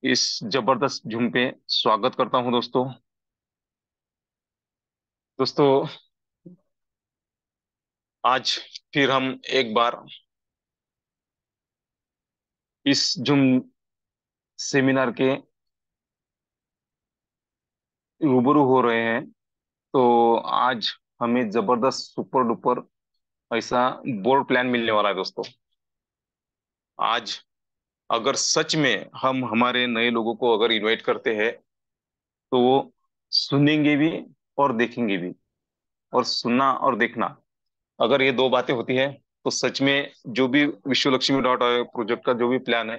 इस जबरदस्त झुम पे स्वागत करता हूं दोस्तों। दोस्तों, आज फिर हम एक बार इस झुम सेमिनार के रूबरू हो रहे हैं। तो आज हमें जबरदस्त सुपर डुपर ऐसा बोर्ड प्लान मिलने वाला है दोस्तों। आज अगर सच में हम हमारे नए लोगों को अगर इनवाइट करते हैं तो वो सुनेंगे भी और देखेंगे भी। और सुनना और देखना, अगर ये दो बातें होती है तो सच में जो भी विश्व लक्ष्मी डॉट प्रोजेक्ट का जो भी प्लान है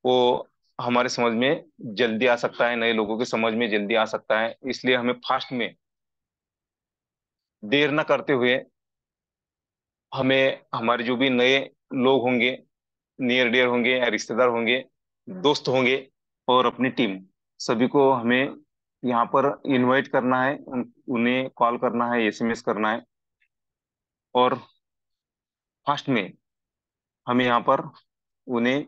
वो हमारे समझ में जल्दी आ सकता है, नए लोगों के समझ में जल्दी आ सकता है। इसलिए हमें फास्ट में, देर न करते हुए, हमें हमारे जो भी नए लोग होंगे, नियर डियर होंगे या रिश्तेदार होंगे, दोस्त होंगे और अपनी टीम, सभी को हमें यहाँ पर इनवाइट करना है। उन्हें कॉल करना है, एसएमएस करना है और फास्ट में हमें यहाँ पर उन्हें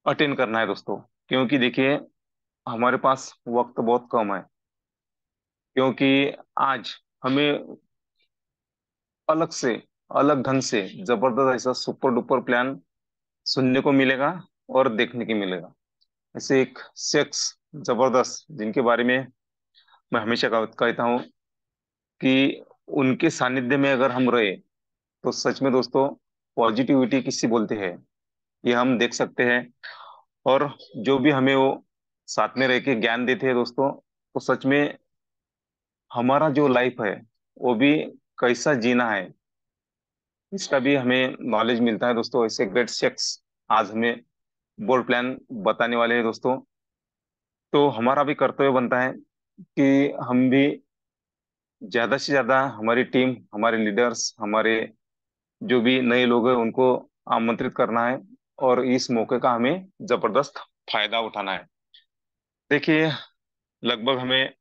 अटेंड करना है दोस्तों। क्योंकि देखिए, हमारे पास वक्त बहुत कम है। क्योंकि आज हमें अलग से, अलग ढंग से जबरदस्त ऐसा सुपर डुपर प्लान सुनने को मिलेगा और देखने को मिलेगा। ऐसे एक शख्स जबरदस्त, जिनके बारे में मैं हमेशा कहता हूँ कि उनके सानिध्य में अगर हम रहे तो सच में दोस्तों पॉजिटिविटी किसी बोलते हैं, ये हम देख सकते हैं। और जो भी हमें वो साथ में रह के ज्ञान देते हैं दोस्तों, तो सच में हमारा जो लाइफ है वो भी कैसा जीना है इसका भी हमें नॉलेज मिलता है दोस्तों। ऐसे ग्रेट शेख्स आज हमें बोर्ड प्लान बताने वाले हैं दोस्तों। तो हमारा भी कर्तव्य बनता है कि हम भी ज्यादा से ज्यादा हमारी टीम, हमारे लीडर्स, हमारे जो भी नए लोग हैं उनको आमंत्रित करना है और इस मौके का हमें जबरदस्त फायदा उठाना है। देखिए, लगभग हमें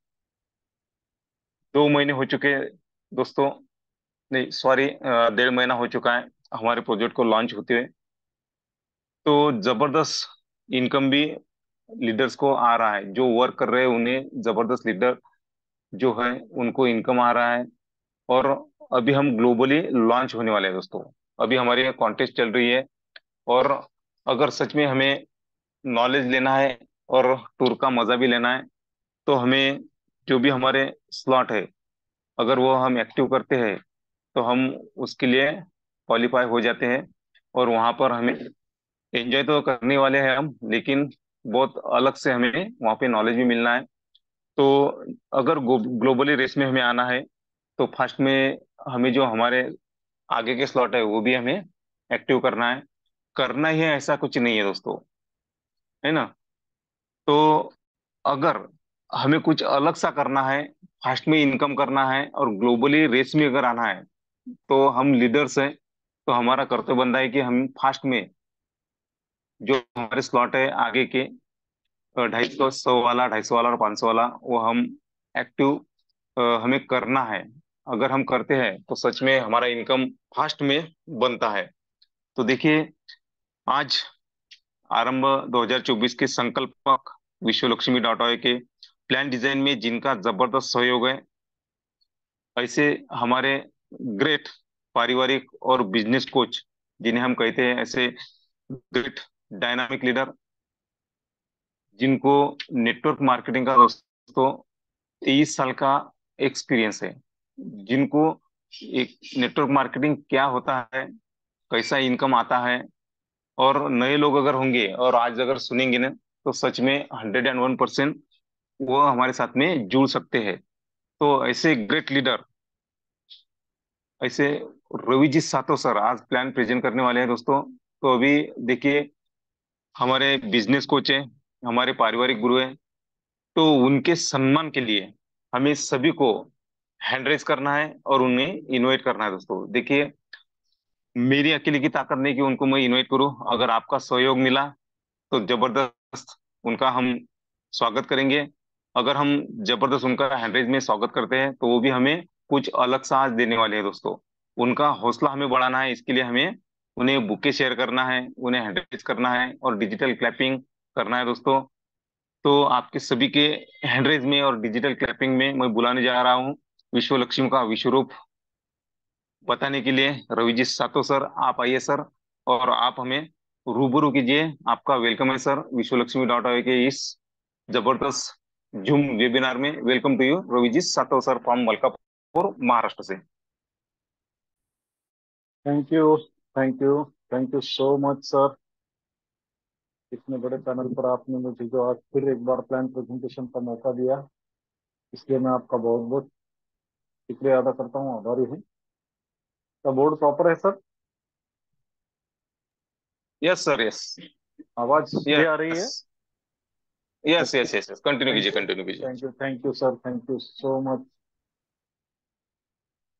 2 महीने हो चुके हैं दोस्तों। नहीं, सॉरी, 1.5 महीना हो चुका है हमारे प्रोजेक्ट को लॉन्च होते हुए। तो जबरदस्त इनकम भी लीडर्स को आ रहा है, जो वर्क कर रहे हैं उन्हें जबरदस्त लीडर जो है उनको इनकम आ रहा है। और अभी हम ग्लोबली लॉन्च होने वाले हैं दोस्तों। अभी हमारी कॉन्टेस्ट चल रही है। और अगर सच में हमें नॉलेज लेना है और टूर का मजा भी लेना है तो हमें जो भी हमारे स्लॉट है, अगर वो हम एक्टिव करते हैं तो हम उसके लिए क्वालिफाई हो जाते हैं। और वहां पर हमें एंजॉय तो करने वाले हैं हम, लेकिन बहुत अलग से हमें वहाँ पे नॉलेज भी मिलना है। तो अगर ग्लोबली रेस में हमें आना है तो फर्स्ट में हमें जो हमारे आगे के स्लॉट है वो भी हमें एक्टिव करना है। करना ही है ऐसा कुछ नहीं है दोस्तों, है ना। तो अगर हमें कुछ अलग सा करना है, फास्ट में इनकम करना है और ग्लोबली रेस में अगर आना है, तो हम लीडर्स हैं। तो हमारा कर्तव्य बनता है कि हम फास्ट में जो हमारे स्लॉट है आगे के, 250, 100 वाला, 250 वाला और 500 वाला, वो हम एक्टिव हमें करना है। अगर हम करते हैं तो सच में हमारा इनकम फास्ट में बनता है। तो देखिए, आज आरंभ 2024 के संकल्पक विश्व लक्ष्मी डॉट ऑय के प्लान डिजाइन में जिनका जबरदस्त सहयोग है, ऐसे हमारे ग्रेट पारिवारिक और बिजनेस कोच जिन्हें हम कहते हैं, ऐसे ग्रेट डायनामिक लीडर जिनको नेटवर्क मार्केटिंग का दोस्तों 23 साल का एक्सपीरियंस है, जिनको एक नेटवर्क मार्केटिंग क्या होता है, कैसा इनकम आता है। और नए लोग अगर होंगे और आज अगर सुनेंगे ना, तो सच में 101% वो हमारे साथ में जुड़ सकते हैं। तो ऐसे ग्रेट लीडर, ऐसे रविजीत सातो सर आज प्लान प्रेजेंट करने वाले हैं दोस्तों। तो अभी देखिए, हमारे बिजनेस कोच है, हमारे पारिवारिक गुरु है। तो उनके सम्मान के लिए हमें सभी को हैंड रेज करना है और उन्हें इनवाइट करना है दोस्तों। देखिए, मेरी अकेले की ताकत नहीं कि उनको मैं इनवाइट करूं। अगर आपका सहयोग मिला तो जबरदस्त उनका हम स्वागत करेंगे। अगर हम जबरदस्त उनका हैंड रेज में स्वागत करते हैं तो वो भी हमें कुछ अलग सा आज देने वाले हैं दोस्तों। उनका हौसला हमें बढ़ाना है, इसके लिए हमें उन्हें बुके शेयर करना है, उन्हें हैंड रेज करना है और डिजिटल क्लैपिंग करना है दोस्तों। तो आपके सभी के हैंडरेज में और डिजिटल क्लैपिंग में मैं बुलाने जा रहा हूँ विश्व लक्ष्मी का विश्व रूप बताने के लिए रवि जी सातो सर, आप आइए सर। और आप हमें रूबरू कीजिए। आपका वेलकम है सर विश्व लक्ष्मी डॉट आई के इस जबरदस्त जूम वेबिनार में। Welcome to you Ravi ji सातो सर फ्रॉम मलकापुर महाराष्ट्र से। Thank you. Thank you. Thank you so much sir. इतने बड़े पैनल पर आपने मुझे जो आज फिर एक बार प्लान प्रेजेंटेशन का मौका दिया, इसलिए मैं आपका बहुत बहुत शुक्रिया अदा करता हूँ, आभारी हूँ। तो बोर्ड प्रॉपर है सर? Yes sir, yes. आवाज क्लियर आ रही यस, है? Yes, okay. Yes, yes, yes, continue thank कीजिए, यू। कंटिन्यू कीजिए। Thank you. Thank you sir. Thank you so much.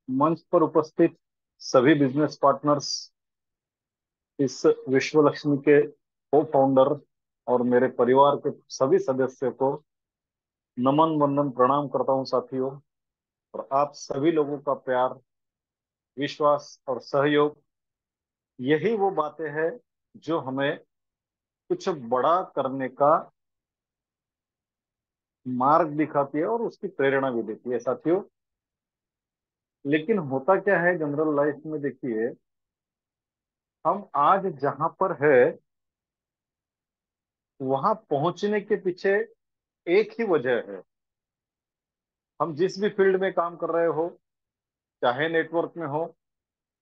मंच पर उपस्थित सभी बिजनेस पार्टनर्स, इस विश्व लक्ष्मी के को फाउंडर और मेरे परिवार के सभी सदस्यों को नमन वंदन प्रणाम करता हूँ साथियों। और आप सभी लोगों का प्यार, विश्वास और सहयोग, यही वो बातें हैं जो हमें कुछ बड़ा करने का मार्ग दिखाती है और उसकी प्रेरणा भी देती है साथियों। लेकिन होता क्या है जनरल लाइफ में, देखिए, हम आज जहां पर है वहां पहुंचने के पीछे एक ही वजह है। हम जिस भी फील्ड में काम कर रहे हो, चाहे नेटवर्क में हो,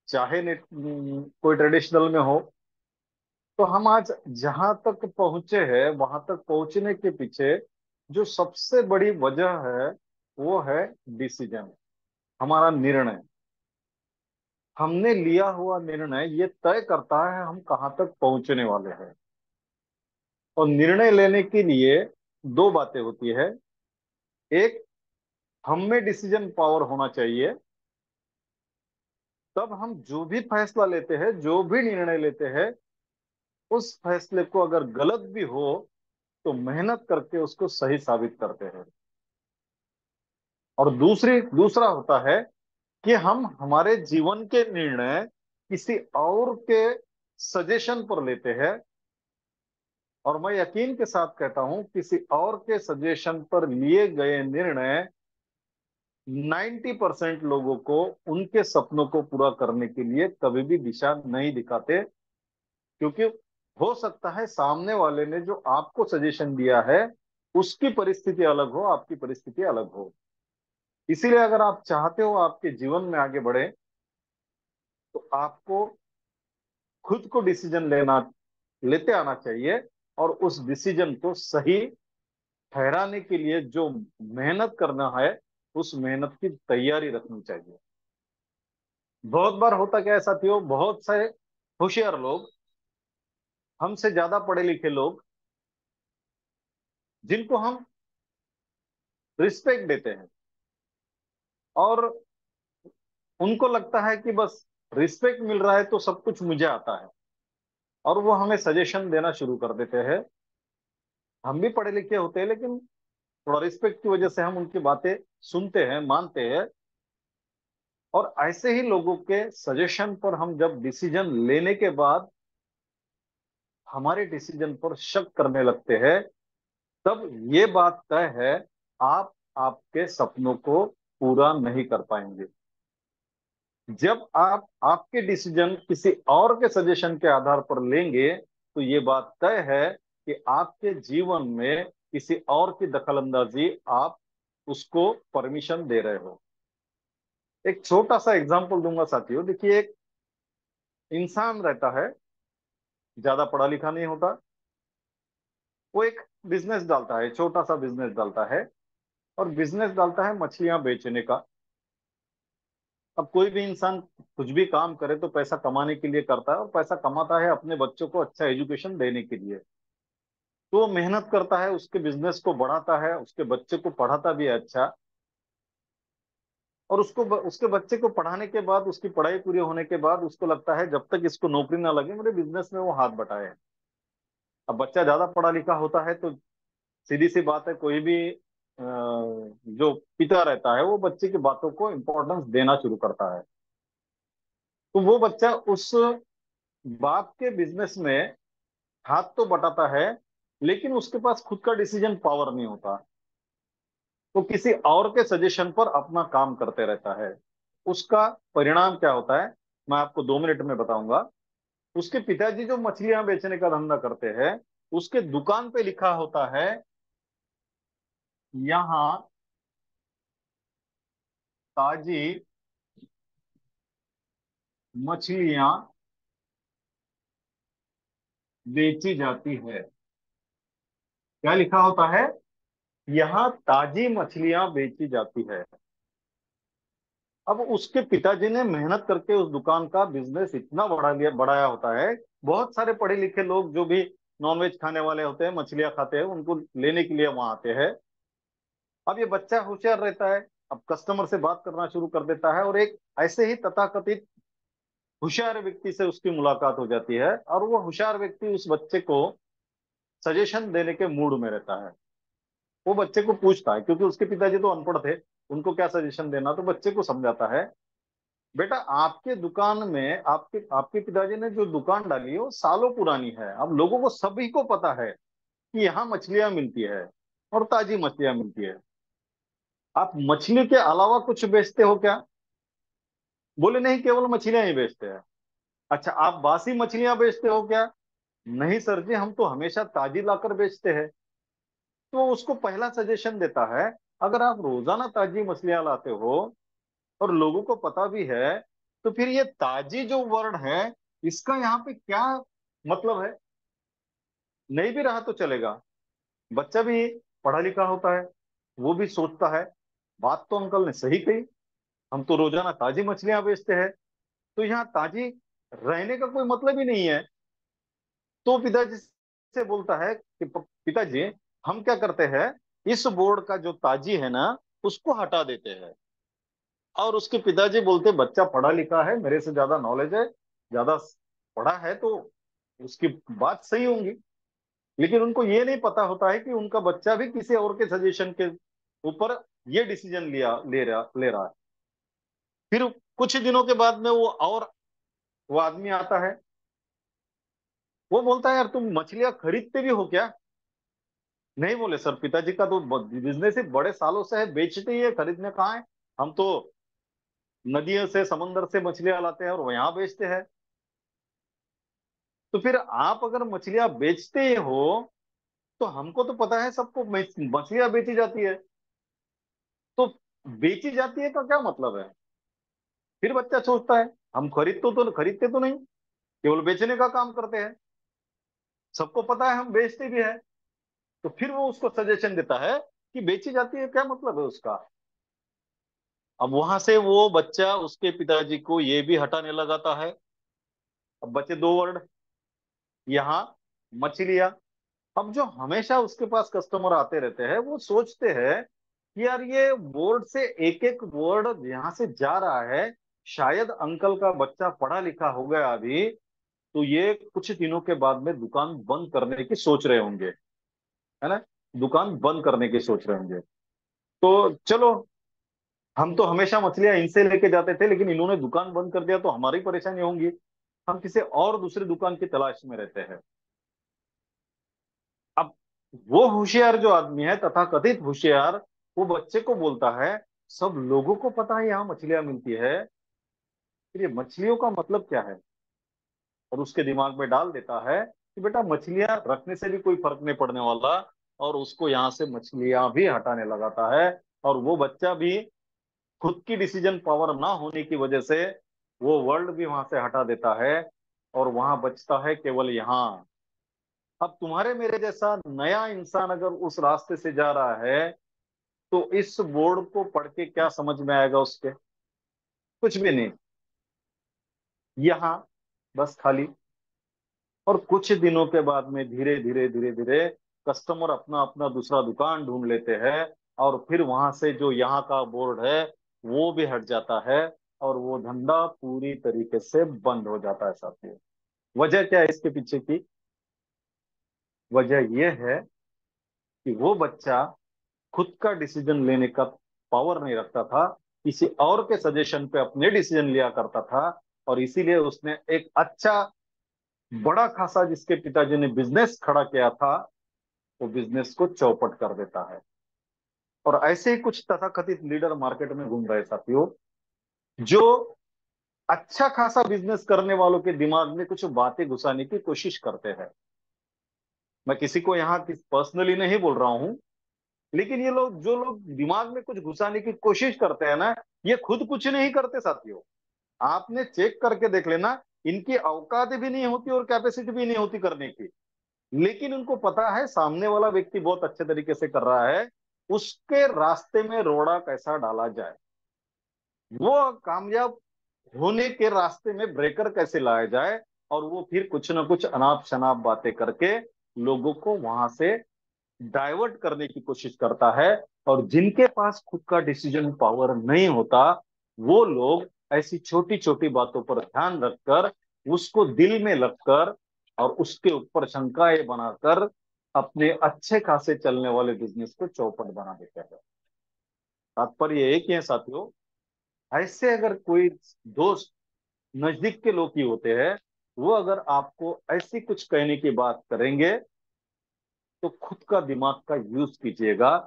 चाहे कोई ट्रेडिशनल में हो, तो हम आज जहां तक पहुंचे हैं वहां तक पहुंचने के पीछे जो सबसे बड़ी वजह है वो है डिसीजन, हमारा निर्णय। हमने लिया हुआ निर्णय ये तय करता है हम कहाँ तक पहुंचने वाले हैं। और निर्णय लेने के लिए दो बातें होती है। एक, हम में डिसीजन पावर होना चाहिए। तब हम जो भी फैसला लेते हैं, जो भी निर्णय लेते हैं, उस फैसले को अगर गलत भी हो तो मेहनत करके उसको सही साबित करते हैं। और दूसरा होता है कि हम हमारे जीवन के निर्णय किसी और के सजेशन पर लेते हैं। और मैं यकीन के साथ कहता हूं, किसी और के सजेशन पर लिए गए निर्णय 90% लोगों को उनके सपनों को पूरा करने के लिए कभी भी दिशा नहीं दिखाते। क्योंकि हो सकता है सामने वाले ने जो आपको सजेशन दिया है उसकी परिस्थिति अलग हो, आपकी परिस्थिति अलग हो। इसीलिए अगर आप चाहते हो आपके जीवन में आगे बढ़े, तो आपको खुद को डिसीजन लेते आना चाहिए। और उस डिसीजन को सही ठहराने के लिए जो मेहनत करना है, उस मेहनत की तैयारी रखनी चाहिए। बहुत बार होता क्या है साथियों, बहुत से होशियार लोग, हमसे ज्यादा पढ़े लिखे लोग, जिनको हम रिस्पेक्ट देते हैं और उनको लगता है कि बस रिस्पेक्ट मिल रहा है तो सब कुछ मुझे आता है, और वो हमें सजेशन देना शुरू कर देते हैं। हम भी पढ़े लिखे होते हैं, लेकिन थोड़ा रिस्पेक्ट की वजह से हम उनकी बातें सुनते हैं, मानते हैं। और ऐसे ही लोगों के सजेशन पर हम जब डिसीजन लेने के बाद हमारे डिसीजन पर शक करने लगते हैं, तब ये बात तय है, आप आपके सपनों को पूरा नहीं कर पाएंगे। जब आप आपके डिसीजन किसी और के सजेशन के आधार पर लेंगे, तो ये बात तय है कि आपके जीवन में किसी और की दखलंदाजी आप उसको परमिशन दे रहे हो। एक छोटा सा एग्जांपल दूंगा साथियों। देखिए, एक इंसान रहता है, ज्यादा पढ़ा लिखा नहीं होता, वो एक बिजनेस डालता है, छोटा सा बिजनेस डालता है। और बिजनेस डालता है मछलियां बेचने का। अब कोई भी इंसान कुछ भी काम करे तो पैसा कमाने के लिए करता है, और पैसा कमाता है अपने बच्चों को अच्छा एजुकेशन देने के लिए। तो वो मेहनत करता है, उसके बिजनेस को बढ़ाता है, उसके बच्चे को पढ़ाता भी है अच्छा। और उसके बच्चे को पढ़ाने के बाद, उसकी पढ़ाई पूरी होने के बाद उसको लगता है जब तक इसको नौकरी ना लगे मेरे बिजनेस में वो हाथ बटाए। अब बच्चा ज्यादा पढ़ा लिखा होता है तो सीधी सी बात है, कोई भी जो पिता रहता है वो बच्चे की बातों को इम्पोर्टेंस देना शुरू करता है। तो वो बच्चा उस बाप के बिजनेस में हाथ तो बटाता है, लेकिन उसके पास खुद का डिसीजन पावर नहीं होता, तो किसी और के सजेशन पर अपना काम करते रहता है। उसका परिणाम क्या होता है, मैं आपको 2 मिनट में बताऊंगा। उसके पिताजी जो मछलियां बेचने का धंधा करते हैं, उसके दुकान पे लिखा होता है, यहाँ ताजी मछलियां बेची जाती है। क्या लिखा होता है? यहाँ ताजी मछलियां बेची जाती है। अब उसके पिताजी ने मेहनत करके उस दुकान का बिजनेस इतना बढ़ाया होता है। बहुत सारे पढ़े लिखे लोग जो भी नॉनवेज खाने वाले होते हैं, मछलियां खाते हैं, उनको लेने के लिए वहां आते हैं। अब ये बच्चा होशियार रहता है, अब कस्टमर से बात करना शुरू कर देता है, और एक ऐसे ही तथाकथित होशियार व्यक्ति से उसकी मुलाकात हो जाती है, और वो होशियार व्यक्ति उस बच्चे को सजेशन देने के मूड में रहता है। वो बच्चे को पूछता है, क्योंकि उसके पिताजी तो अनपढ़ थे, उनको क्या सजेशन देना, तो बच्चे को समझाता है, बेटा आपके दुकान में आपके आपके पिताजी ने जो दुकान डाली है वो सालों पुरानी है। अब लोगों को सभी को पता है कि यहाँ मछलियां मिलती है और ताजी मछलियां मिलती है। आप मछली के अलावा कुछ बेचते हो क्या? बोले नहीं, केवल मछलियां ही बेचते हैं। अच्छा, आप बासी मछलियां बेचते हो क्या? नहीं सर जी, हम तो हमेशा ताजी लाकर बेचते हैं। तो उसको पहला सजेशन देता है, अगर आप रोजाना ताजी मछलियां लाते हो और लोगों को पता भी है, तो फिर ये ताजी जो वर्ड है, इसका यहाँ पे क्या मतलब है? नहीं भी रहा तो चलेगा। बच्चा भी पढ़ा लिखा होता है, वो भी सोचता है, बात तो अंकल ने सही कही, हम तो रोजाना ताजी मछलियां बेचते हैं, तो यहाँ ताजी रहने का कोई मतलब ही नहीं है। तो पिताजी से बोलता है कि पिताजी, हम क्या करते हैं, इस बोर्ड का जो ताजी है ना, उसको हटा देते हैं। और उसके पिताजी बोलते, बच्चा पढ़ा लिखा है, मेरे से ज्यादा नॉलेज है, ज्यादा पढ़ा है, तो उसकी बात सही होंगी। लेकिन उनको ये नहीं पता होता है कि उनका बच्चा भी किसी और के सजेशन के ऊपर ये डिसीजन ले रहा है। फिर कुछ दिनों के बाद में वो आदमी आता है, वो बोलता है, यार तुम मछलियां खरीदते भी हो क्या? नहीं, बोले सर, पिताजी का तो बिजनेस ही बड़े सालों से है, बेचते ही है, खरीदने कहाँ है। हम तो नदियों से, समंदर से मछलियां लाते हैं और यहाँ बेचते हैं। तो फिर आप अगर मछलियां बेचते हो, तो हमको तो पता है सबको मछलियां बेची जाती है, तो बेची जाती है का क्या मतलब है? फिर बच्चा सोचता है, हम खरीदते तो नहीं, केवल बेचने का काम करते हैं, सबको पता है हम बेचते भी हैं। तो फिर वो उसको सजेशन देता है कि बेची जाती है, क्या मतलब है उसका? अब वहां से वो बच्चा उसके पिताजी को ये भी हटाने लगाता है। अब बचे 2 वर्ड, यहाँ मछलियां। अब जो हमेशा उसके पास कस्टमर आते रहते हैं, वो सोचते हैं कि यार ये बोर्ड से एक एक वर्ड यहाँ से जा रहा है, शायद अंकल का बच्चा पढ़ा लिखा हो गया अभी, तो ये कुछ दिनों के बाद में दुकान बंद करने की सोच रहे होंगे, है ना, दुकान बंद करने की सोच रहे होंगे। तो चलो, हम तो हमेशा मछलियां इनसे लेके जाते थे, लेकिन इन्होंने दुकान बंद कर दिया तो हमारी परेशानी होंगी, हम किसी और दूसरी दुकान की तलाश में रहते हैं। अब वो होशियार जो आदमी है, तथाकथित होशियार, वो बच्चे को बोलता है, सब लोगों को पता है यहाँ मछलियां मिलती है, फिर ये मछलियों का मतलब क्या है? और उसके दिमाग में डाल देता है कि बेटा मछलियां रखने से भी कोई फर्क नहीं पड़ने वाला, और उसको यहाँ से मछलियां भी हटाने लगाता है। और वो बच्चा भी खुद की डिसीजन पावर ना होने की वजह से वो वर्ल्ड भी वहां से हटा देता है, और वहां बचता है केवल यहाँ। अब तुम्हारे मेरे जैसा नया इंसान अगर उस रास्ते से जा रहा है, तो इस बोर्ड को पढ़ के क्या समझ में आएगा उसके? कुछ भी नहीं, यहाँ बस खाली। और कुछ दिनों के बाद में धीरे धीरे धीरे धीरे कस्टमर अपना अपना दूसरा दुकान ढूंढ लेते हैं, और फिर वहां से जो यहाँ का बोर्ड है वो भी हट जाता है, और वो धंधा पूरी तरीके से बंद हो जाता है साथियों। वजह क्या है इसके पीछे की? वजह यह है कि वो बच्चा खुद का डिसीजन लेने का पावर नहीं रखता था, किसी और के सजेशन पे अपने डिसीजन लिया करता था। और इसीलिए उसने एक अच्छा बड़ा खासा, जिसके पिताजी ने बिजनेस खड़ा किया था, वो बिजनेस को चौपट कर देता है। और ऐसे ही कुछ तथाकथित लीडर मार्केट में घूम रहे साथियों, जो अच्छा खासा बिजनेस करने वालों के दिमाग में कुछ बातें घुसाने की कोशिश करते हैं। मैं किसी को यहाँ पर्सनली नहीं बोल रहा हूँ, लेकिन ये लोग, जो लोग दिमाग में कुछ घुसाने की कोशिश करते हैं ना, ये खुद कुछ नहीं करते साथियों। आपने चेक करके देख लेना, इनकी औकात भी नहीं होती और कैपेसिटी भी नहीं होती करने की। लेकिन उनको पता है सामने वाला व्यक्ति बहुत अच्छे तरीके से कर रहा है, उसके रास्ते में रोड़ा कैसा डाला जाए, वो कामयाब होने के रास्ते में ब्रेकर कैसे लाया जाए, और वो फिर कुछ ना कुछ अनाप शनाप बातें करके लोगों को वहां से डाइवर्ट करने की कोशिश करता है। और जिनके पास खुद का डिसीजन पावर नहीं होता, वो लोग ऐसी छोटी छोटी बातों पर ध्यान रखकर, उसको दिल में लगकर और उसके ऊपर शंकाएं बनाकर अपने अच्छे खासे चलने वाले बिजनेस को चौपट बना देते हैं। तात्पर्य एक ही है साथियों, ऐसे अगर कोई दोस्त नजदीक के लोग ही होते हैं, वो अगर आपको ऐसी कुछ कहने की बात करेंगे, तो खुद का दिमाग का यूज कीजिएगा।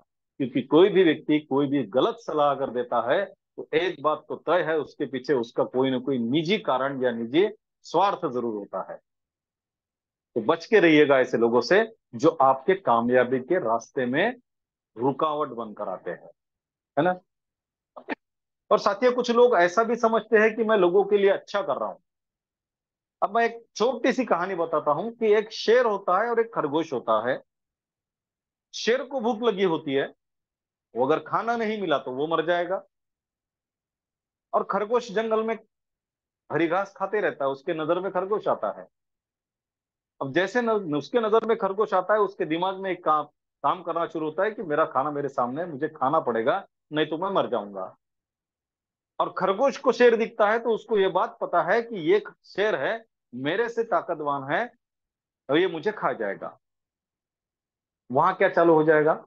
क्योंकि कोई भी व्यक्ति कोई भी गलत सलाह अगर देता है, तो एक बात तो तय है, उसके पीछे उसका कोई ना कोई निजी कारण या निजी स्वार्थ जरूर होता है। तो बच के रहिएगा ऐसे लोगों से, जो आपके कामयाबी के रास्ते में रुकावट बनकर आते हैं, है ना। और साथियों, कुछ लोग ऐसा भी समझते हैं कि मैं लोगों के लिए अच्छा कर रहा हूं। अब मैं एक छोटी सी कहानी बताता हूं कि एक शेर होता है और एक खरगोश होता है। शेर को भूख लगी होती है, वो अगर खाना नहीं मिला तो वो मर जाएगा। और खरगोश जंगल में हरी घास खाते रहता है, उसके नजर में खरगोश आता है। अब जैसे उसके नजर में खरगोश आता है, उसके दिमाग में एक काम काम करना शुरू होता है कि मेरा खाना मेरे सामने है, मुझे खाना पड़ेगा, नहीं तो मैं मर जाऊंगा। और खरगोश को शेर दिखता है, तो उसको ये बात पता है कि ये शेर है, मेरे से ताकतवान है, और ये मुझे खा जाएगा। वहां क्या चालू हो जाएगा,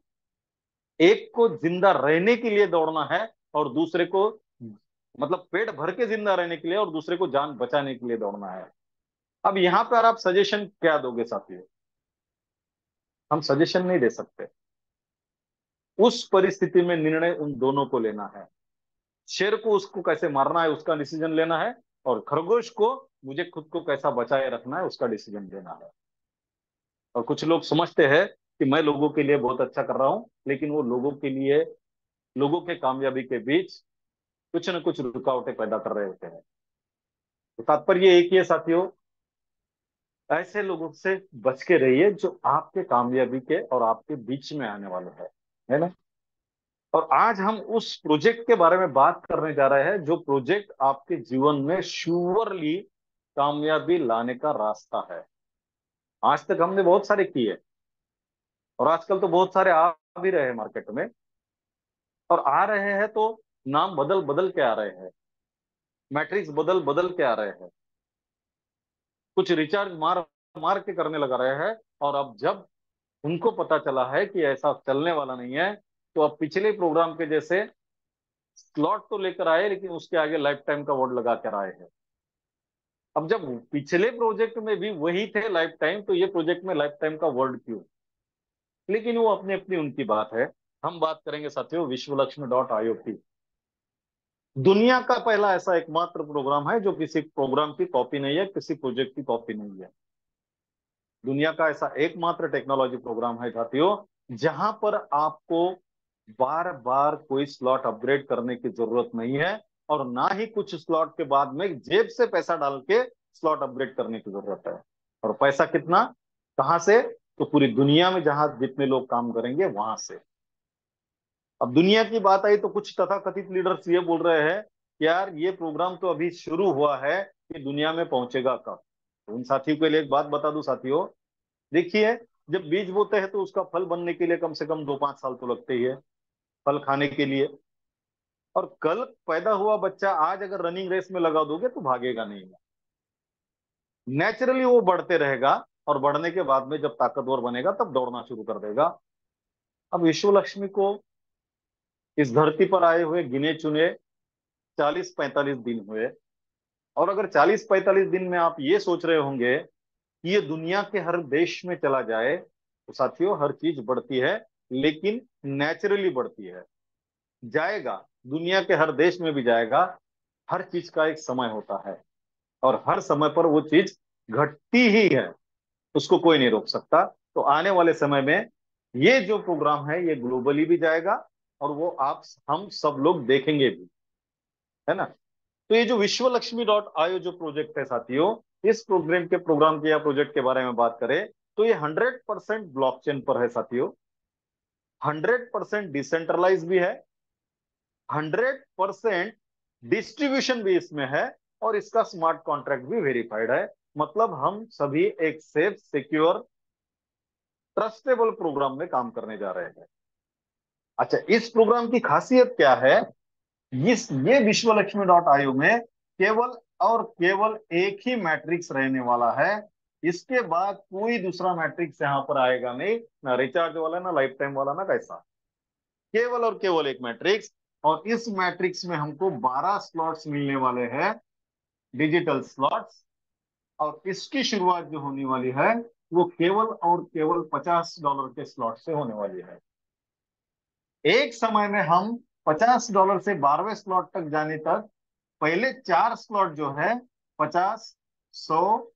एक को जिंदा रहने के लिए दौड़ना है, और दूसरे को, मतलब पेट भर के जिंदा रहने के लिए, और दूसरे को जान बचाने के लिए दौड़ना है। अब यहाँ पर आप सजेशन क्या दोगे साथियों? हम सजेशन नहीं दे सकते। उस परिस्थिति में निर्णय उन दोनों को लेना है। शेर को उसको कैसे मारना है उसका डिसीजन लेना है, और खरगोश को मुझे खुद को कैसा बचाए रखना है उसका डिसीजन लेना है। और कुछ लोग समझते हैं कि मैं लोगों के लिए बहुत अच्छा कर रहा हूं, लेकिन वो लोगों के लिए, लोगों के कामयाबी के बीच कुछ न कुछ रुकावटें पैदा कर रहे होते हैं। तो तात्पर्य एक ही है साथियों, ऐसे लोगों से बच के रहिए जो आपके कामयाबी के और आपके बीच में आने वाले हैं, है ना। और आज हम उस प्रोजेक्ट के बारे में बात करने जा रहे हैं, जो प्रोजेक्ट आपके जीवन में श्योरली कामयाबी लाने का रास्ता है। आज तक हमने बहुत सारे किए, और आजकल तो बहुत सारे आ भी रहे हैं मार्केट में। और आ रहे हैं तो नाम बदल बदल के आ रहे हैं, मैट्रिक्स बदल बदल के आ रहे हैं, कुछ रिचार्ज मार मार के करने लगा रहे हैं। और अब जब उनको पता चला है कि ऐसा चलने वाला नहीं है, तो अब पिछले प्रोग्राम के जैसे स्लॉट तो लेकर आए, लेकिन उसके आगे लाइफ टाइम का वर्ड लगा कर आए हैं। अब जब पिछले प्रोजेक्ट में भी वही थे लाइफ टाइम, तो ये प्रोजेक्ट में लाइफ टाइम का वर्ड क्यों? लेकिन वो अपनी अपनी उनकी बात है। हम बात करेंगे साथियों विश्वलक्ष्मी.IoT। दुनिया का पहला ऐसा एकमात्र प्रोग्राम है जो किसी प्रोग्राम की कॉपी नहीं है, किसी प्रोजेक्ट की कॉपी नहीं है। दुनिया का ऐसा एकमात्र टेक्नोलॉजी प्रोग्राम है साथियों, जहां पर आपको बार बार कोई स्लॉट अपग्रेड करने की जरूरत नहीं है, और ना ही कुछ स्लॉट के बाद में जेब से पैसा डाल के स्लॉट अपग्रेड करने की जरूरत है। और पैसा कितना, कहां से? तो पूरी दुनिया में जहां जितने लोग काम करेंगे वहां से। अब दुनिया की बात आई तो कुछ तथाकथित लीडर्स ये बोल रहे हैं कि यार ये प्रोग्राम तो अभी शुरू हुआ है, कि दुनिया में पहुंचेगा कब? तो उन साथियों के लिए एक बात बता दूं साथियों, देखिए, जब बीज बोते हैं तो उसका फल बनने के लिए कम से कम 2-5 साल तो लगते ही है, फल खाने के लिए। और कल पैदा हुआ बच्चा आज अगर रनिंग रेस में लगा दोगे तो भागेगा नहीं, नेचुरली वो बढ़ते रहेगा। और बढ़ने के बाद में जब ताकतवर बनेगा तब दौड़ना शुरू कर देगा। अब विश्व लक्ष्मी को इस धरती पर आए हुए गिने चुने 40-45 दिन हुए। और अगर 40-45 दिन में आप ये सोच रहे होंगे कि ये दुनिया के हर देश में चला जाए, तो साथियों हर चीज बढ़ती है, लेकिन नेचुरली बढ़ती है। जाएगा, दुनिया के हर देश में भी जाएगा। हर चीज का एक समय होता है, और हर समय पर वो चीज घटती ही है, उसको कोई नहीं रोक सकता। तो आने वाले समय में ये जो प्रोग्राम है ये ग्लोबली भी जाएगा, और वो आप हम सब लोग देखेंगे भी, है ना। तो ये जो विश्व लक्ष्मी डॉट आईओ जो प्रोजेक्ट है साथियों, इस प्रोग्राम के या प्रोजेक्ट के बारे में बात करें तो ये 100% ब्लॉकचेन पर है साथियों। 100% डिसेंट्रलाइज भी है, 100% डिस्ट्रीब्यूशन भी इसमें है, और इसका स्मार्ट कॉन्ट्रैक्ट भी वेरीफाइड है। मतलब हम सभी एक सेफ, सिक्योर, ट्रस्टेबल प्रोग्राम में काम करने जा रहे हैं। अच्छा, इस प्रोग्राम की खासियत क्या है? ये विश्व लक्ष्मी डॉट आईओ में केवल और केवल एक ही मैट्रिक्स रहने वाला है। इसके बाद कोई दूसरा मैट्रिक्स यहाँ पर आएगा नहीं, ना रिचार्ज वाला, ना लाइफ टाइम वाला, ना कैसा। केवल और केवल एक मैट्रिक्स। और इस मैट्रिक्स में हमको 12 स्लॉट्स मिलने वाले हैं, डिजिटल स्लॉट्स। और इसकी शुरुआत जो होने वाली है वो केवल और केवल $50 के स्लॉट से होने वाली है। एक समय में हम $50 से 12वें स्लॉट तक जाने तक पहले 4 स्लॉट जो है, 50, 100,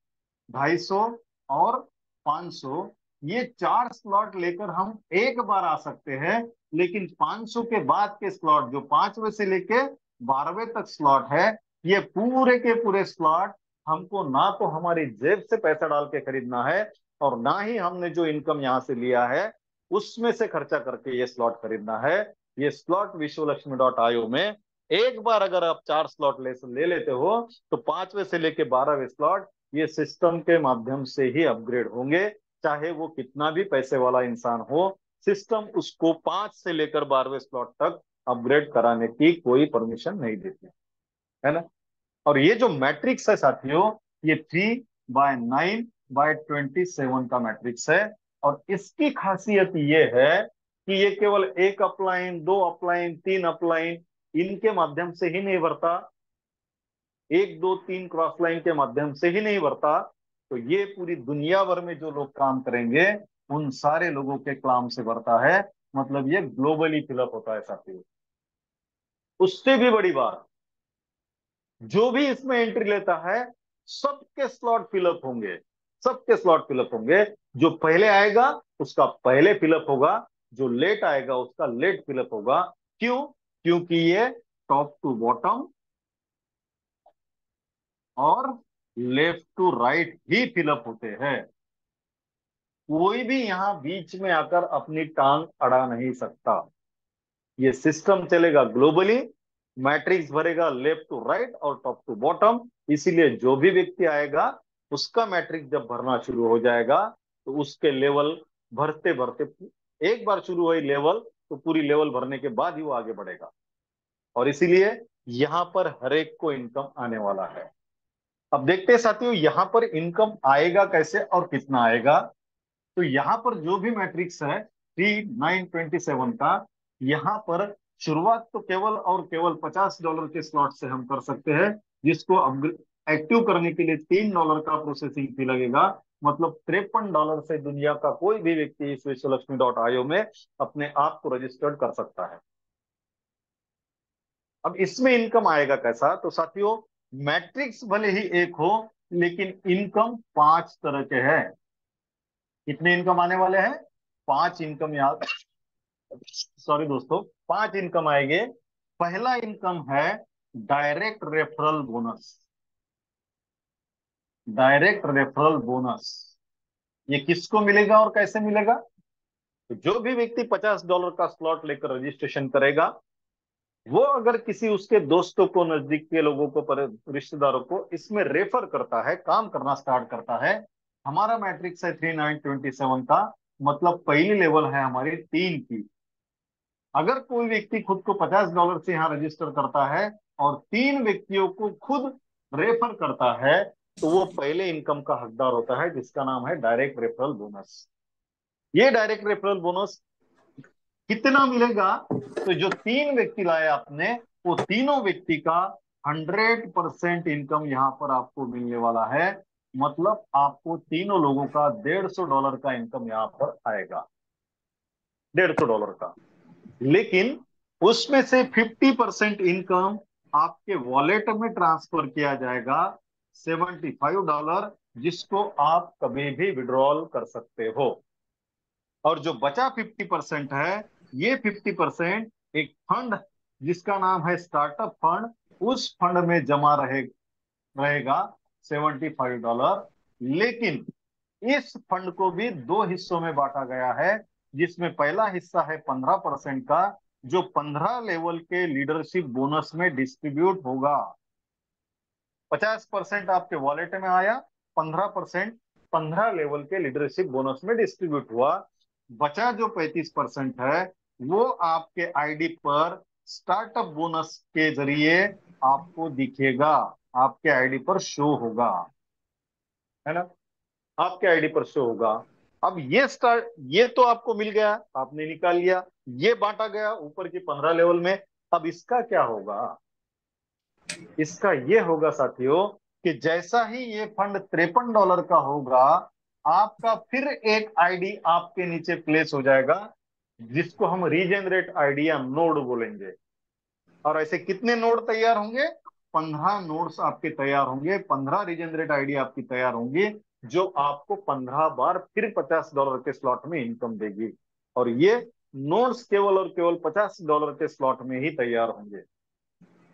250 और 500, ये 4 स्लॉट लेकर हम एक बार आ सकते हैं। लेकिन 500 के बाद के स्लॉट जो 5वें से लेके 12वें तक स्लॉट है, ये पूरे के पूरे स्लॉट हमको ना तो हमारी जेब से पैसा डाल के खरीदना है, और ना ही हमने जो इनकम यहाँ से लिया है उसमें से खर्चा करके ये स्लॉट खरीदना है। ये स्लॉट विश्व लक्ष्मी डॉट आईओ में एक बार अगर आप 4 स्लॉट ले लेते हो, तो 5वें से लेके 12वें स्लॉट ये सिस्टम के माध्यम से ही अपग्रेड होंगे। चाहे वो कितना भी पैसे वाला इंसान हो, सिस्टम उसको 5 से लेकर 12वें स्लॉट तक अपग्रेड कराने की कोई परमिशन नहीं देती, है ना। और ये जो मैट्रिक्स है साथियों, ये 3/9/27 का मैट्रिक्स है। और इसकी खासियत ये है कि ये केवल एक अपलाइन, दो अपलाइन, तीन अपलाइन इनके माध्यम से ही नहीं बढ़ता, एक दो तीन क्रॉस लाइन के माध्यम से ही नहीं बढ़ता। तो ये पूरी दुनिया भर में जो लोग काम करेंगे उन सारे लोगों के काम से बढ़ता है। मतलब ये ग्लोबली फिलअप होता है साथियों। उससे भी बड़ी बात, जो भी इसमें एंट्री लेता है सबके स्लॉट फिलअप होंगे, सबके स्लॉट फिलअप होंगे। जो पहले आएगा उसका पहले फिलअप होगा, जो लेट आएगा उसका लेट फिलअप होगा। क्यों? क्योंकि ये टॉप टू बॉटम और लेफ्ट टू राइट ही फिलअप होते हैं। कोई भी यहां बीच में आकर अपनी टांग अड़ा नहीं सकता। ये सिस्टम चलेगा ग्लोबली, मैट्रिक्स भरेगा लेफ्ट टू राइट और टॉप टू बॉटम। इसीलिए जो भी व्यक्ति आएगा उसका मैट्रिक्स जब भरना शुरू हो जाएगा तो उसके लेवल भरते भरते, एक बार शुरू हुई लेवल तो पूरी लेवल भरने के बाद ही वो आगे बढ़ेगा। और इसीलिए यहाँ पर हर एक को इनकम आने वाला है। अब देखते हैं साथियों यहाँ पर इनकम आएगा कैसे और कितना आएगा। तो यहाँ पर जो भी मैट्रिक्स है 3/9/27 का, यहाँ पर शुरुआत तो केवल और केवल $50 के स्लॉट से हम कर सकते हैं, जिसको एक्टिव करने के लिए $3 का प्रोसेसिंग फी लगेगा। मतलब $53 से दुनिया का कोई भी व्यक्ति इस विश्व लक्ष्मी डॉट आईओ में अपने आप को रजिस्टर्ड कर सकता है। अब इसमें इनकम आएगा कैसा? तो साथियों मैट्रिक्स भले ही एक हो, लेकिन इनकम 5 तरह के हैं। कितने इनकम आने वाले हैं? 5 इनकम याद, सॉरी दोस्तों, 5 इनकम आएंगे। पहला इनकम है direct referral bonus. Direct referral bonus ये किसको मिलेगा और कैसे मिलेगा? तो जो भी व्यक्ति $50 का स्लॉट लेकर रजिस्ट्रेशन करेगा, वो अगर किसी उसके दोस्तों को, नजदीक के लोगों को, रिश्तेदारों को इसमें रेफर करता है, काम करना स्टार्ट करता है। हमारा मैट्रिक्स है 3/9/27 का, मतलब पहली लेवल है हमारी 3 की। अगर कोई व्यक्ति खुद को $50 से यहाँ रजिस्टर करता है और 3 व्यक्तियों को खुद रेफर करता है, तो वो पहले इनकम का हकदार होता है, जिसका नाम है डायरेक्ट रेफरल बोनस। ये डायरेक्ट रेफरल बोनस कितना मिलेगा? तो जो 3 व्यक्ति लाए आपने, वो तीनों व्यक्ति का 100% इनकम यहाँ पर आपको मिलने वाला है। मतलब आपको तीनों लोगों का $150 का इनकम यहाँ पर आएगा, $150 का। लेकिन उसमें से 50% इनकम आपके वॉलेट में ट्रांसफर किया जाएगा, $75, जिसको आप कभी भी विड्रॉल कर सकते हो। और जो बचा 50% है, ये 50% एक फंड जिसका नाम है स्टार्टअप फंड, उस फंड में जमा रहेगा, $75। लेकिन इस फंड को भी दो हिस्सों में बांटा गया है, जिसमें पहला हिस्सा है 15% का, जो 15 लेवल के लीडरशिप बोनस में डिस्ट्रीब्यूट होगा। 50% आपके वॉलेट में आया, 15% 15 लेवल के लीडरशिप बोनस में डिस्ट्रीब्यूट हुआ। बचा जो 35% है, वो आपके आईडी पर स्टार्टअप बोनस के जरिए आपको दिखेगा, आपके आईडी पर शो होगा, है ना, आपके आईडी पर शो होगा। अब ये तो आपको मिल गया, आपने निकाल लिया, ये बांटा गया ऊपर की 15 लेवल में। अब इसका क्या होगा? इसका ये होगा साथियों कि जैसा ही ये फंड $53 का होगा, आपका फिर एक आईडी आपके नीचे प्लेस हो जाएगा, जिसको हम रीजेनरेट आईडी या नोड बोलेंगे। और ऐसे कितने नोड तैयार होंगे? 15 नोड्स आपके तैयार होंगे, 15 रीजेनरेट आईडी आपकी तैयार होंगी, जो आपको 15 बार फिर $50 के स्लॉट में इनकम देगी। और ये नोड्स केवल और केवल $50 के स्लॉट में ही तैयार होंगे।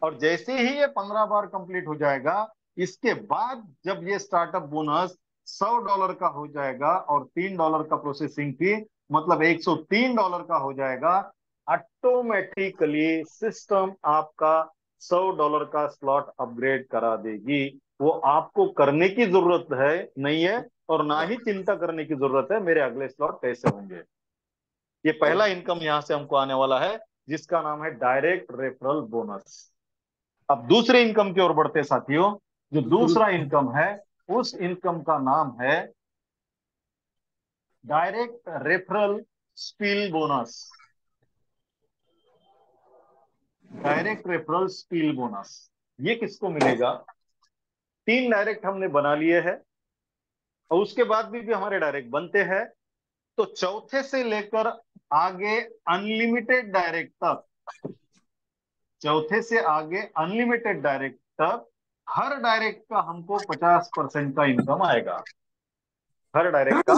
और जैसे ही ये 15 बार कंप्लीट हो जाएगा, इसके बाद जब ये स्टार्टअप बोनस $100 का हो जाएगा और $3 का प्रोसेसिंग फी, मतलब $103 का हो जाएगा, ऑटोमेटिकली सिस्टम आपका $100 का स्लॉट अपग्रेड करा देगी। वो आपको करने की जरूरत है नहीं है, और ना ही चिंता करने की जरूरत है मेरे अगले स्लॉट कैसे होंगे। ये पहला इनकम यहां से हमको आने वाला है, जिसका नाम है डायरेक्ट रेफरल बोनस। अब दूसरे इनकम की ओर बढ़ते हैं साथियों। जो दूसरा इनकम है, उस इनकम का नाम है direct referral spill bonus. Direct referral spill bonus ये किसको मिलेगा? तीन डायरेक्ट हमने बना लिए हैं, और उसके बाद भी हमारे डायरेक्ट बनते हैं। तो चौथे से लेकर आगे अनलिमिटेड डायरेक्ट तक, चौथे से आगे अनलिमिटेड डायरेक्ट तक, हर डायरेक्ट का हमको 50% का इनकम आएगा। हर डायरेक्ट का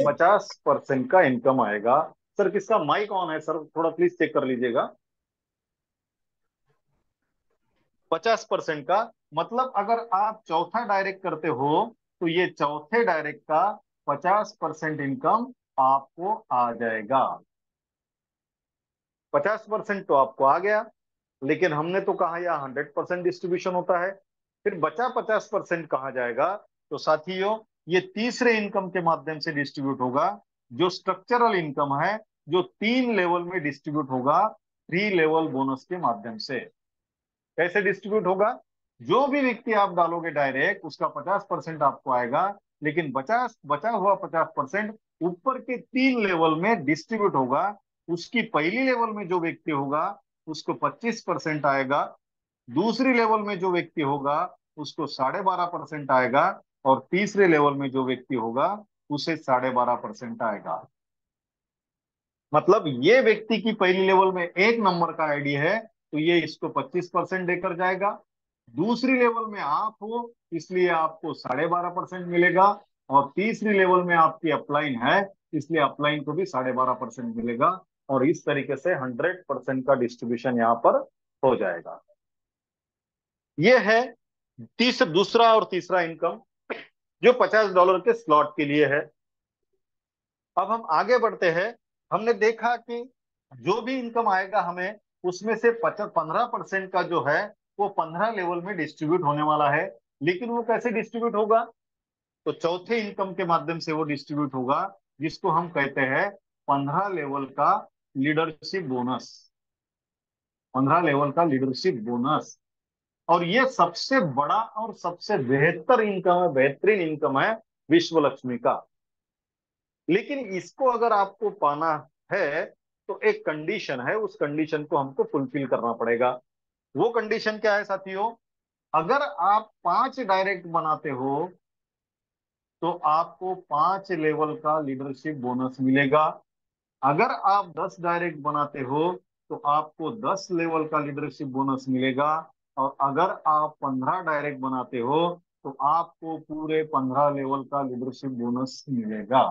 50% का इनकम आएगा। सर किसका माइक ऑन है सर, थोड़ा प्लीज चेक कर लीजिएगा। 50% का मतलब अगर आप चौथा डायरेक्ट करते हो, तो ये चौथे डायरेक्ट का 50% इनकम आपको आ जाएगा। 50% तो आपको आ गया, लेकिन हमने तो कहा यह 100% डिस्ट्रीब्यूशन होता है। फिर बचा 50% कहाँ जाएगा? तो साथियों, ये तीसरे इनकम के माध्यम से डिस्ट्रीब्यूट होगा, जो स्ट्रक्चरल इनकम है, जो 3 लेवल में डिस्ट्रीब्यूट होगा, 3 लेवल बोनस के माध्यम से। कैसे डिस्ट्रीब्यूट होगा? जो भी व्यक्ति आप डालोगे डायरेक्ट, उसका 50% आपको आएगा, लेकिन बचा हुआ 50% ऊपर के 3 लेवल में डिस्ट्रीब्यूट होगा। उसकी पहली लेवल में जो व्यक्ति होगा, उसको 25% आएगा। दूसरी लेवल में जो व्यक्ति होगा, उसको 12.5% आएगा। और तीसरे लेवल में जो व्यक्ति होगा, उसे 12.5% आएगा। मतलब ये व्यक्ति की पहली लेवल में 1 नंबर का आईडी है, तो ये इसको 25% देकर जाएगा। दूसरी लेवल में आप हो, इसलिए आपको 12.5% मिलेगा। और तीसरी लेवल में आपकी अपलाइन है, इसलिए अपलाइन को भी 12.5% मिलेगा। और इस तरीके से 100% का डिस्ट्रीब्यूशन यहाँ पर हो जाएगा। ये है दूसरा और तीसरा इनकम, जो $50 के स्लॉट के लिए है। अब हम आगे बढ़ते हैं। हमने देखा कि जो भी इनकम आएगा हमें, उसमें से 15% का जो है, वो 15 लेवल में डिस्ट्रीब्यूट होने वाला है। लेकिन वो कैसे डिस्ट्रीब्यूट होगा? तो चौथे इनकम के माध्यम से वो डिस्ट्रीब्यूट होगा, जिसको हम कहते हैं 15 लेवल का लीडरशिप बोनस। 15 लेवल का लीडरशिप बोनस। और ये सबसे बड़ा और सबसे बेहतर इनकम है, बेहतरीन इनकम है विश्व लक्ष्मी का। लेकिन इसको अगर आपको पाना है, तो एक कंडीशन है, उस कंडीशन को हमको फुलफिल करना पड़ेगा। वो कंडीशन क्या है साथियों? अगर आप 5 डायरेक्ट बनाते हो, तो आपको 5 लेवल का लीडरशिप बोनस मिलेगा। अगर आप 10 डायरेक्ट बनाते हो तो आपको 10 लेवल का लीडरशिप बोनस मिलेगा। और अगर आप 15 डायरेक्ट बनाते हो तो आपको पूरे 15 लेवल का लीडरशिप बोनस मिलेगा।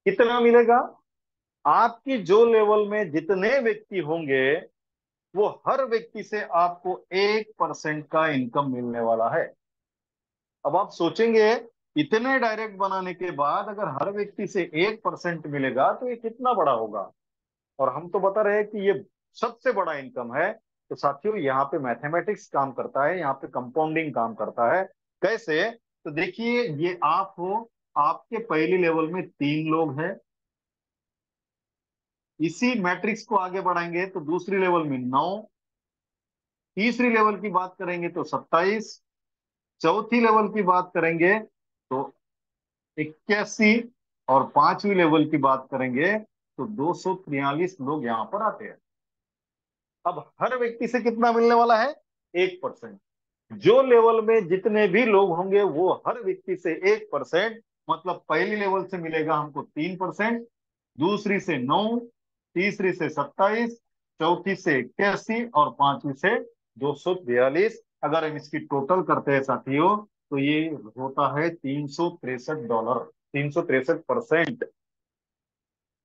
कितना मिलेगा? आपकी जो लेवल में जितने व्यक्ति होंगे वो हर व्यक्ति से आपको 1% का इनकम मिलने वाला है। अब आप सोचेंगे, इतने डायरेक्ट बनाने के बाद अगर हर व्यक्ति से 1% मिलेगा तो ये कितना बड़ा होगा। और हम तो बता रहे हैं कि ये सबसे बड़ा इनकम है। तो साथियों, यहाँ पे मैथमेटिक्स काम करता है, यहाँ पे कंपाउंडिंग काम करता है। कैसे? तो देखिए, ये आप हो, आपके पहली लेवल में 3 लोग हैं। इसी मैट्रिक्स को आगे बढ़ाएंगे तो दूसरी लेवल में 9, तीसरी लेवल की बात करेंगे तो 27, चौथी लेवल की बात करेंगे तो 81, और पांचवी लेवल की बात करेंगे तो 243 लोग यहाँ पर आते हैं। अब हर व्यक्ति से कितना मिलने वाला है? 1%। जो लेवल में जितने भी लोग होंगे वो हर व्यक्ति से 1%, मतलब पहली लेवल से मिलेगा हमको 3%, दूसरी से 9, तीसरी से 27, चौथी से 81 और पांचवी से 242। अगर हम इसकी टोटल करते हैं साथियों तो ये होता है $363, 363%।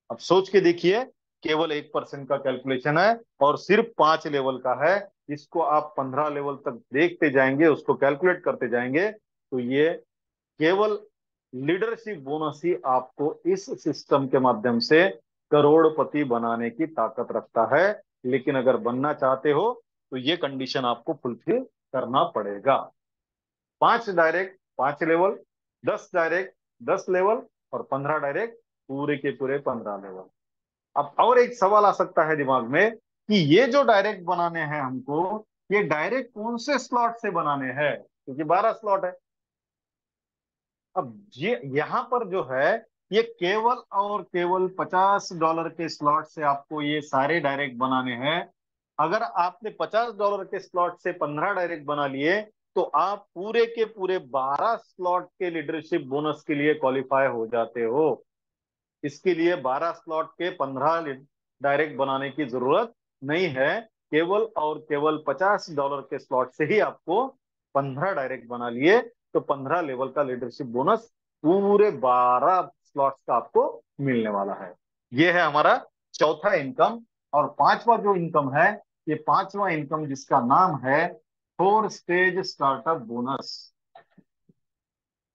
अब सोच के देखिए, केवल 1% का कैलकुलेशन है और सिर्फ 5 लेवल का है। इसको आप 15 लेवल तक देखते जाएंगे, उसको कैलकुलेट करते जाएंगे, तो ये केवल लीडरशिप बोनस ही आपको इस सिस्टम के माध्यम से करोड़पति बनाने की ताकत रखता है। लेकिन अगर बनना चाहते हो तो ये कंडीशन आपको फुलफिल करना पड़ेगा। 5 डायरेक्ट 5 लेवल, 10 डायरेक्ट 10 लेवल, और 15 डायरेक्ट पूरे के पूरे 15 लेवल। अब और एक सवाल आ सकता है दिमाग में कि ये जो डायरेक्ट बनाने हैं हमको, ये डायरेक्ट कौन से स्लॉट से बनाने हैं, क्योंकि 12 स्लॉट है। अब ये यहाँ पर जो है, ये केवल और केवल $50 के स्लॉट से आपको ये सारे डायरेक्ट बनाने हैं। अगर आपने $50 के स्लॉट से 15 डायरेक्ट बना लिए तो आप पूरे के पूरे 12 स्लॉट के लीडरशिप बोनस के लिए क्वालिफाई हो जाते हो। इसके लिए 12 स्लॉट के 15 डायरेक्ट बनाने की जरूरत नहीं है। केवल और केवल $50 के स्लॉट से ही आपको 15 डायरेक्ट बना लिए तो 15 लेवल का लीडरशिप बोनस पूरे 12 स्लॉट्स का आपको मिलने वाला है। ये है हमारा चौथा इनकम। और पांचवा जो इनकम है, ये पांचवा इनकम जिसका नाम है 4 स्टेज स्टार्टअप बोनस।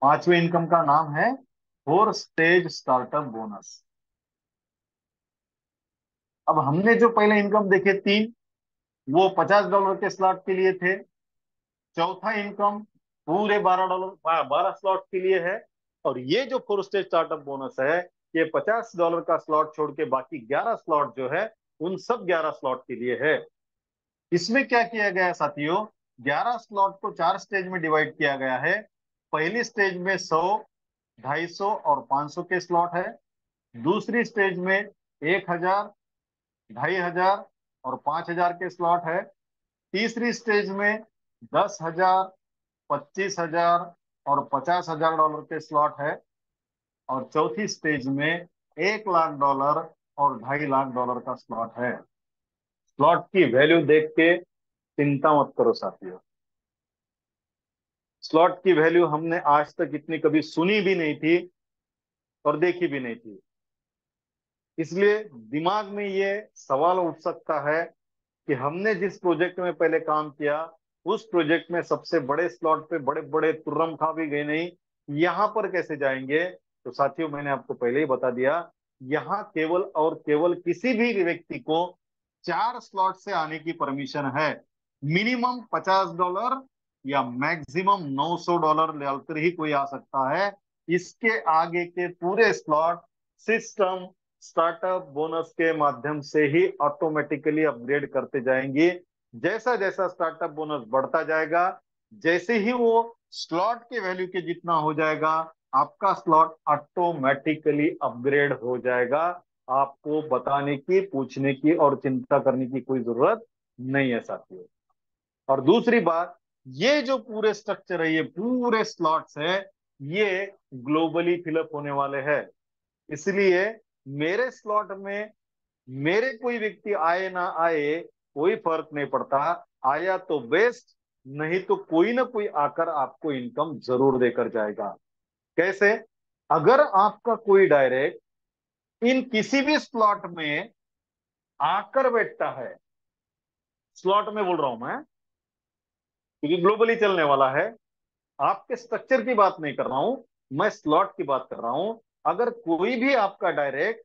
पांचवे इनकम का नाम है 4 स्टेज स्टार्टअप बोनस। अब हमने जो पहले इनकम देखे 3, वो $50 के स्लॉट के लिए थे। चौथा इनकम पूरे $12, 12 स्लॉट के लिए है। और ये जो 4 स्टेज स्टार्टअप बोनस है, ये $50 का स्लॉट छोड़ के बाकी 11 स्लॉट जो है उन सब 11 स्लॉट के लिए है। इसमें क्या किया गया है साथियों, 11 स्लॉट को 4 स्टेज में डिवाइड किया गया है। पहली स्टेज में 100, 250 और 500 के स्लॉट है। दूसरी स्टेज में 1000, 2500 और 5000 के स्लॉट है। तीसरी स्टेज में 10,000, 25,000 और $50,000 के स्लॉट है। और चौथी स्टेज में $1,00,000 और $2.5 लाख का स्लॉट है। स्लॉट की वैल्यू देख के चिंता मत करो साथियों। स्लॉट की वैल्यू हमने आज तक इतनी कभी सुनी भी नहीं थी और देखी भी नहीं थी। इसलिए दिमाग में ये सवाल उठ सकता है कि हमने जिस प्रोजेक्ट में पहले काम किया, उस प्रोजेक्ट में सबसे बड़े स्लॉट पे बड़े बड़े तुर्रम खा भी गए, नहीं यहाँ पर कैसे जाएंगे। तो साथियों, मैंने आपको पहले ही बता दिया, यहाँ केवल और केवल किसी भी व्यक्ति को 4 स्लॉट से आने की परमिशन है। मिनिमम $50 या मैक्सिमम $900 लेकर ही कोई आ सकता है। इसके आगे के पूरे स्लॉट सिस्टम स्टार्टअप बोनस के माध्यम से ही ऑटोमेटिकली अपग्रेड करते जाएंगे। जैसा जैसा स्टार्टअप बोनस बढ़ता जाएगा, जैसे ही वो स्लॉट के वैल्यू के जितना हो जाएगा, आपका स्लॉट ऑटोमेटिकली अपग्रेड हो जाएगा। आपको बताने की, पूछने की और चिंता करने की कोई जरूरत नहीं है साथियों। और दूसरी बात, ये जो पूरे स्ट्रक्चर है, ये पूरे स्लॉट्स है, ये ग्लोबली फिलअप होने वाले हैं। इसलिए मेरे स्लॉट में मेरे कोई व्यक्ति आए ना आए कोई फर्क नहीं पड़ता। आया तो बेस्ट, नहीं तो कोई ना कोई आकर आपको इनकम जरूर देकर जाएगा। कैसे? अगर आपका कोई डायरेक्ट इन किसी भी स्लॉट में आकर बैठता है, स्लॉट में बोल रहा हूं मैं क्योंकि ग्लोबली चलने वाला है, आपके स्ट्रक्चर की बात नहीं कर रहा हूं, मैं स्लॉट की बात कर रहा हूं। अगर कोई भी आपका डायरेक्ट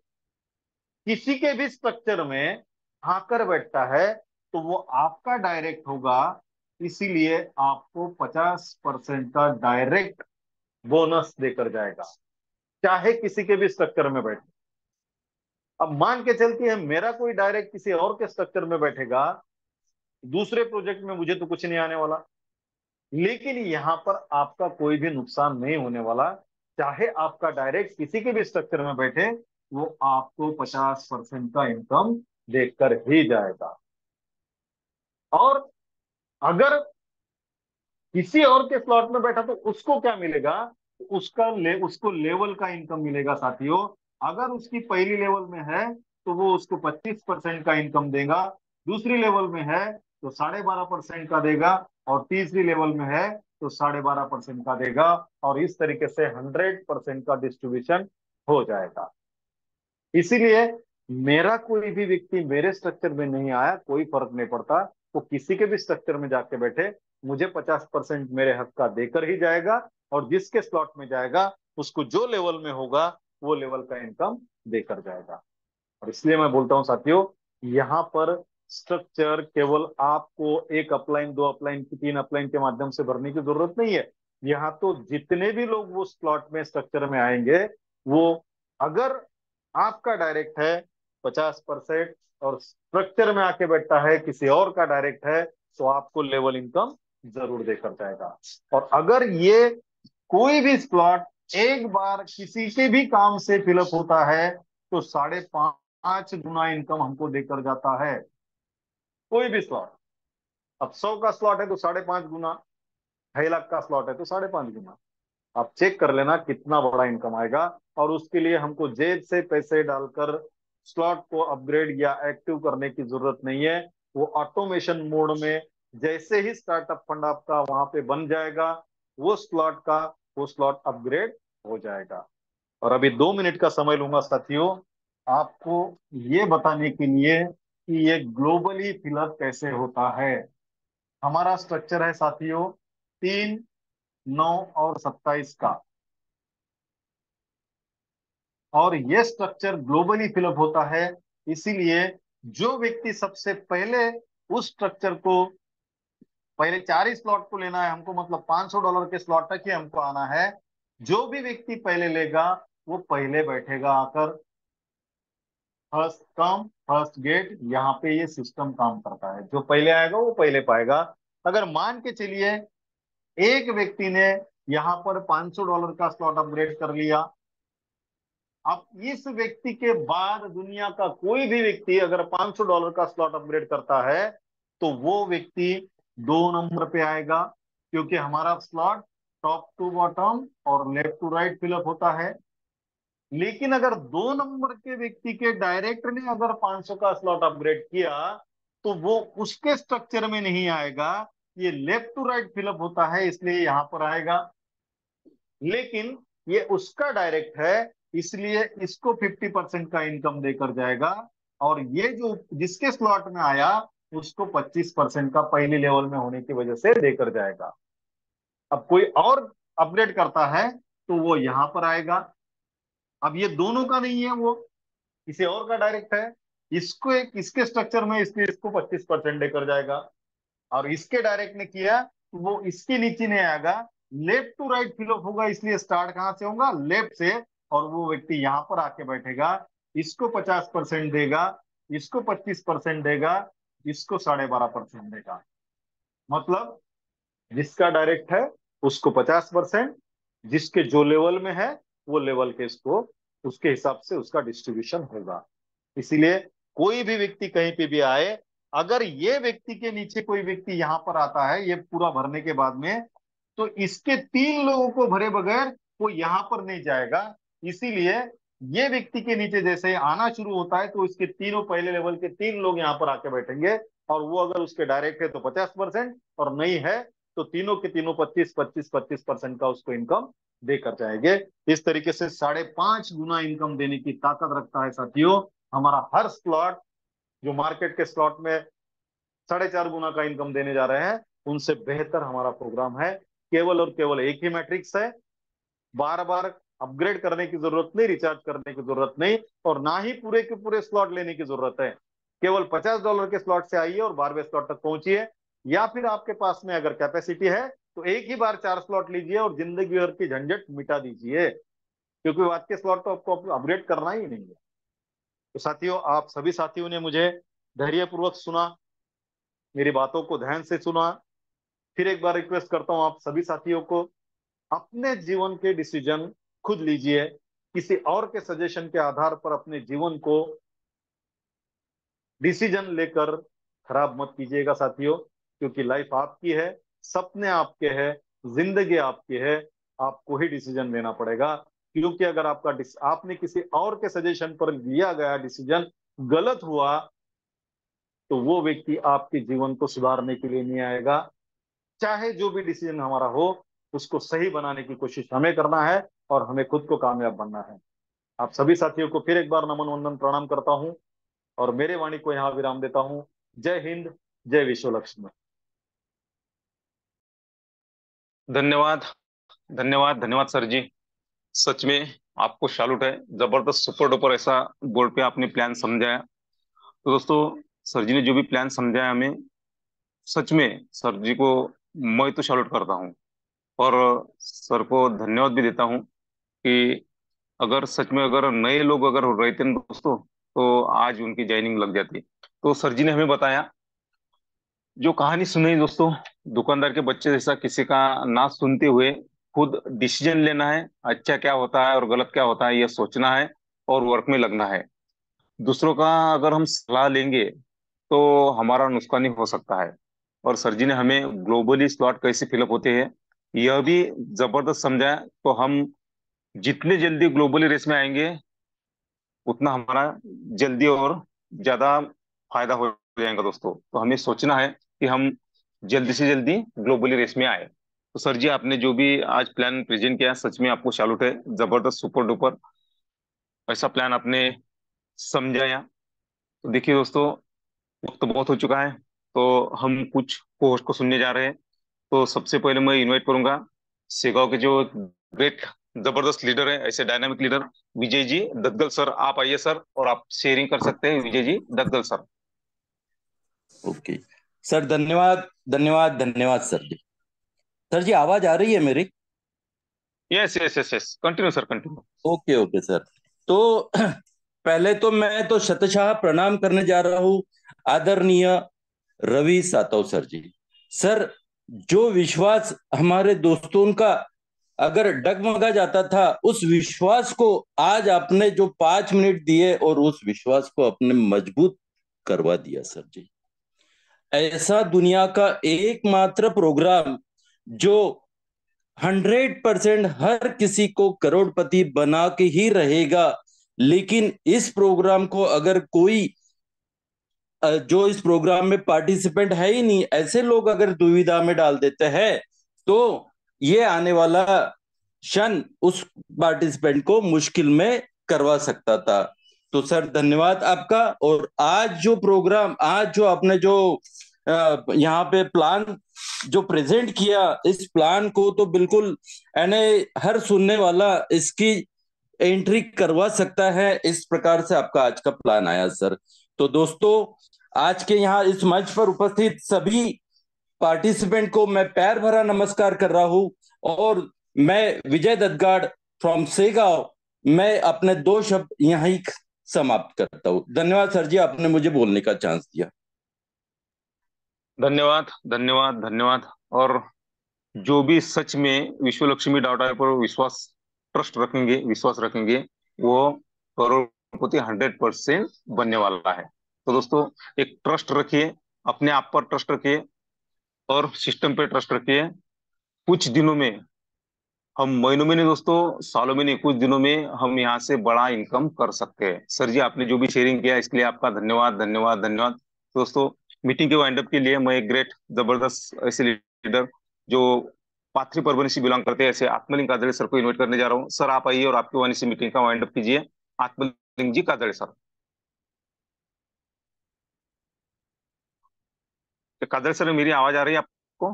किसी के भी स्ट्रक्चर में आकर बैठता है तो वो आपका डायरेक्ट होगा। इसीलिए आपको 50% का डायरेक्ट बोनस देकर जाएगा, चाहे किसी के भी स्ट्रक्चर में बैठे। अब मान के चलती है मेरा कोई डायरेक्ट किसी और के स्ट्रक्चर में बैठेगा, दूसरे प्रोजेक्ट में मुझे तो कुछ नहीं आने वाला, लेकिन यहां पर आपका कोई भी नुकसान नहीं होने वाला। चाहे आपका डायरेक्ट किसी के भी स्ट्रक्चर में बैठे, वो आपको 50% का इनकम देकर ही जाएगा। और अगर किसी और के स्लॉट में बैठा तो उसको क्या मिलेगा? उसको लेवल का इनकम मिलेगा साथियों। अगर उसकी पहली लेवल में है तो वो उसको 25% का इनकम देगा, दूसरी लेवल में है तो 12.5% का देगा, और तीसरी लेवल में है तो 12.5% का देगा। और इस तरीके से 100% का डिस्ट्रीब्यूशन हो जाएगा। इसीलिए मेरा कोई भी व्यक्ति मेरे स्ट्रक्चर में नहीं आया कोई फर्क नहीं पड़ता, वो किसी के भी स्ट्रक्चर में जाके बैठे, मुझे 50% मेरे हक का देकर ही जाएगा। और जिसके स्लॉट में जाएगा उसको जो लेवल में होगा वो लेवल का इनकम देकर जाएगा। और इसलिए मैं बोलता हूं साथियों, यहाँ पर स्ट्रक्चर केवल आपको एक अपलाइन, दो अपलाइन की, तीन अपलाइन के माध्यम से भरने की जरूरत नहीं है। यहाँ तो जितने भी लोग वो स्लॉट में स्ट्रक्चर में आएंगे, वो अगर आपका डायरेक्ट है 50% और स्ट्रक्चर में आके बैठता है किसी और का डायरेक्ट है, तो आपको लेवल इनकम जरूर देकर जाएगा। और अगर ये कोई भी स्लॉट एक बार किसी के भी काम से फिलअप होता है तो 5.5 गुना इनकम हमको देकर जाता है। कोई भी स्लॉट, अब 100 का स्लॉट है तो 5.5 गुना, 2.5 लाख का स्लॉट है तो 5.5 गुना। आप चेक कर लेना कितना बड़ा इनकम आएगा। और उसके लिए हमको जेब से पैसे डालकर स्लॉट को अपग्रेड या एक्टिव करने की जरूरत नहीं है। वो ऑटोमेशन मोड में जैसे ही स्टार्टअप फंड आपका वहां पे बन जाएगा, वो स्लॉट का वो स्लॉट अपग्रेड हो जाएगा। और अभी 2 मिनट का समय लूंगा साथियों, आपको ये बताने के लिए कि ये ग्लोबली फिलअप कैसे होता है। हमारा स्ट्रक्चर है साथियों 3, 9 और 27 का, और ये स्ट्रक्चर ग्लोबली फिलअप होता है। इसीलिए जो व्यक्ति सबसे पहले उस स्ट्रक्चर को, पहले 4 ही स्लॉट को लेना है हमको, मतलब $500 के स्लॉट तक ही हमको आना है। जो भी व्यक्ति पहले लेगा वो पहले बैठेगा आकर। फर्स्ट कम फर्स्ट गेट, यहाँ पे ये सिस्टम काम करता है। जो पहले आएगा वो पहले पाएगा। अगर मान के चलिए एक व्यक्ति ने यहाँ पर $500 का स्लॉट अपग्रेड कर लिया, अब इस व्यक्ति के बाद दुनिया का कोई भी व्यक्ति अगर $500 का स्लॉट अपग्रेड करता है तो वो व्यक्ति 2 नंबर पे आएगा, क्योंकि हमारा स्लॉट टॉप टू बॉटम और लेफ्ट टू राइट फिलअप होता है। लेकिन अगर 2 नंबर के व्यक्ति के डायरेक्टर ने अगर 500 का स्लॉट अपग्रेड किया तो वो उसके स्ट्रक्चर में नहीं आएगा। ये लेफ्ट टू राइट फिलअप होता है इसलिए यहां पर आएगा। लेकिन ये उसका डायरेक्ट है इसलिए इसको 50% का इनकम देकर जाएगा। और ये जो जिसके स्लॉट में आया उसको 25% का पहली लेवल में होने की वजह से देकर जाएगा। अब कोई और अपग्रेड करता है तो वो यहां पर आएगा। अब ये दोनों का नहीं है, वो किसी और का डायरेक्ट है, इसको एक इसके स्ट्रक्चर में, इसलिए इसको 25% देकर जाएगा। और इसके डायरेक्ट ने किया तो वो इसके नीचे नहीं आएगा, लेफ्ट टू राइट फिलअप होगा, इसलिए स्टार्ट कहां से होगा? लेफ्ट से। और वो व्यक्ति यहां पर आके बैठेगा, इसको 50% देगा, इसको 25% देगा, इसको 12.5% देगा। मतलब जिसका डायरेक्ट है उसको 50%, जिसके जो लेवल में है वो लेवल के इसको उसके हिसाब से उसका डिस्ट्रीब्यूशन होगा। इसीलिए कोई भी व्यक्ति कहीं पे भी आए, अगर ये व्यक्ति के नीचे कोई व्यक्ति यहां पर आता है ये पूरा भरने के बाद में, तो इसके 3 लोगों को भरे बगैर वो यहाँ पर नहीं जाएगा। इसीलिए ये व्यक्ति के नीचे जैसे ही आना शुरू होता है तो इसके तीनों पहले लेवल के तीन लोग यहाँ पर आके बैठेंगे, और वो अगर उसके डायरेक्ट है तो 50%, और नहीं है तो तीनों के तीनों 25-25-25% का उसको इनकम देकर जाएंगे। इस तरीके से 5.5 गुना इनकम देने की ताकत रखता है साथियों हमारा हर स्लॉट। जो मार्केट के स्लॉट में 4.5 गुना का इनकम देने जा रहे हैं, उनसे बेहतर हमारा प्रोग्राम है। केवल और केवल एक ही मैट्रिक्स है, बार बार अपग्रेड करने की जरूरत नहीं, रिचार्ज करने की जरूरत नहीं, और ना ही पूरे के पूरे स्लॉट लेने की जरूरत है। केवल $50 के स्लॉट से आइए और 12वें स्लॉट तक पहुंचिए, या फिर आपके पास में अगर कैपेसिटी है तो एक ही बार 4 स्लॉट लीजिए और जिंदगी भर की झंझट मिटा दीजिए, क्योंकि बाद के स्लॉट तो आपको अपग्रेड करना ही नहीं है। तो साथियों, आप सभी साथियों ने मुझे धैर्यपूर्वक सुना, मेरी बातों को ध्यान से सुना। फिर एक बार रिक्वेस्ट करता हूं आप सभी साथियों को, अपने जीवन के डिसीजन खुद लीजिए, किसी और के सजेशन के आधार पर अपने जीवन को डिसीजन लेकर खराब मत कीजिएगा साथियों, क्योंकि लाइफ आपकी है, सपने आपके हैं, जिंदगी आपकी है, आपको ही डिसीजन लेना पड़ेगा। क्योंकि अगर आपने किसी और के सजेशन पर लिया गया डिसीजन गलत हुआ, तो वो व्यक्ति आपके जीवन को सुधारने के लिए नहीं आएगा। चाहे जो भी डिसीजन हमारा हो, उसको सही बनाने की कोशिश हमें करना है और हमें खुद को कामयाब बनना है। आप सभी साथियों को फिर एक बार नमन वंदन प्रणाम करता हूं, और मेरे वाणी को यहाँ विराम देता हूं। जय हिंद, जय विश्व लक्ष्मी। धन्यवाद, धन्यवाद, धन्यवाद सर जी। सच में आपको सैल्यूट है। जबरदस्त, सुपर डुपर ऐसा बोर्ड पे आपने प्लान समझाया। तो दोस्तों, सर जी ने जो भी प्लान समझाया हमें, सच में सर जी को मैं तो सैल्यूट करता हूँ। और सर को धन्यवाद भी देता हूँ कि अगर सच में अगर नए लोग अगर रहते ना दोस्तों, तो आज उनकी ज्वाइनिंग लग जाती। तो सर जी ने हमें बताया, जो कहानी सुनाई दोस्तों, दुकानदार के बच्चे जैसा, किसी का ना सुनते हुए खुद डिसीजन लेना है, अच्छा क्या होता है और गलत क्या होता है यह सोचना है, और वर्क में लगना है। दूसरों का अगर हम सलाह लेंगे तो हमारा नुकसान ही हो सकता है। और सर जी ने हमें ग्लोबली स्लॉट कैसे फिलअप होते हैं यह भी जबरदस्त समझाया। तो हम जितने जल्दी ग्लोबली रेस में आएंगे, उतना हमारा जल्दी और ज्यादा फायदा हो जाएगा दोस्तों। तो हमें सोचना है कि हम जल्दी से जल्दी ग्लोबली रेस में आए। तो सर जी, आपने जो भी आज प्लान प्रेजेंट किया, सच में आपको सैल्यूट है। जबरदस्त, सुपर डुपर ऐसा प्लान आपने समझाया। तो देखिए दोस्तों, वक्त तो बहुत हो चुका है, तो हम कुछ पोस्ट को सुनने जा रहे हैं। तो सबसे पहले मैं इनवाइट करूंगा सेगांव के जो ग्रेट जबरदस्त लीडर है, ऐसे dynamic leader, Vijay ji दत्तगल sir. आप आइए सर, और आप शेयरिंग कर सकते हैं, Vijay ji दत्तगल sir. Okay sir, धन्यवाद धन्यवाद धन्यवाद सर जी। सर जी, आवाज आ रही है मेरी? Yes yes yes yes, continue sir, continue. Okay okay sir. तो पहले तो मैं तो शतशाह प्रणाम करने जा रहा हूँ आदरणीय रवि सातव सर जी। सर, जो विश्वास हमारे दोस्तों का अगर डगमगा जाता था, उस विश्वास को आज आपने जो 5 मिनट दिए और उस विश्वास को अपने मजबूत करवा दिया सर जी। ऐसा दुनिया का एकमात्र प्रोग्राम जो 100% हर किसी को करोड़पति बना के ही रहेगा, लेकिन इस प्रोग्राम को अगर कोई जो इस प्रोग्राम में पार्टिसिपेंट है ही नहीं, ऐसे लोग अगर दुविधा में डाल देते हैं, तो ये आने वाला क्षण उस पार्टिसिपेंट को मुश्किल में करवा सकता था। तो सर, धन्यवाद आपका। और आज जो प्रोग्राम, आज जो आपने जो यहाँ पे प्लान जो प्रेजेंट किया, इस प्लान को तो बिल्कुल यानी हर सुनने वाला इसकी एंट्री करवा सकता है। इस प्रकार से आपका आज का प्लान आया सर। तो दोस्तों, आज के यहाँ इस मंच पर उपस्थित सभी पार्टिसिपेंट को मैं प्यार भरा नमस्कार कर रहा हूं, और मैं विजय दत्तगाड़ फ्रॉम सेगांव, मैं अपने 2 शब्द यहीं समाप्त करता हूं। धन्यवाद सर जी, आपने मुझे बोलने का चांस दिया। धन्यवाद, धन्यवाद, धन्यवाद। और जो भी सच में विश्व लक्ष्मी डाटा पर विश्वास, ट्रस्ट रखेंगे, विश्वास रखेंगे, वो करोड़पति 100% बनने वाला है। तो दोस्तों, एक ट्रस्ट रखिए, अपने आप पर ट्रस्ट रखिए, और सिस्टम पे ट्रस्ट रखिए। कुछ दिनों में हम महीनों में नहीं दोस्तों, सालों में नहीं, कुछ दिनों में हम यहाँ से बड़ा इनकम कर सकते हैं। सर जी, आपने जो भी शेयरिंग किया इसके लिए आपका धन्यवाद धन्यवाद धन्यवाद। दोस्तों, मीटिंग के वाइंड अप के लिए मैं एक ग्रेट जबरदस्त ऐसे लीडर जो पाथरी परभणी से बिलोंग करते हैं ऐसे आत्मलिंग काजड़े सर को इन्वाइट करने जा रहा हूँ। सर आप आइए और आपकी वाणी से मीटिंग का वाइंड अप कीजिए। आत्मलिंग जी काजड़े सर। तो काजड़े सर, मेरी आवाज आ रही है आपको?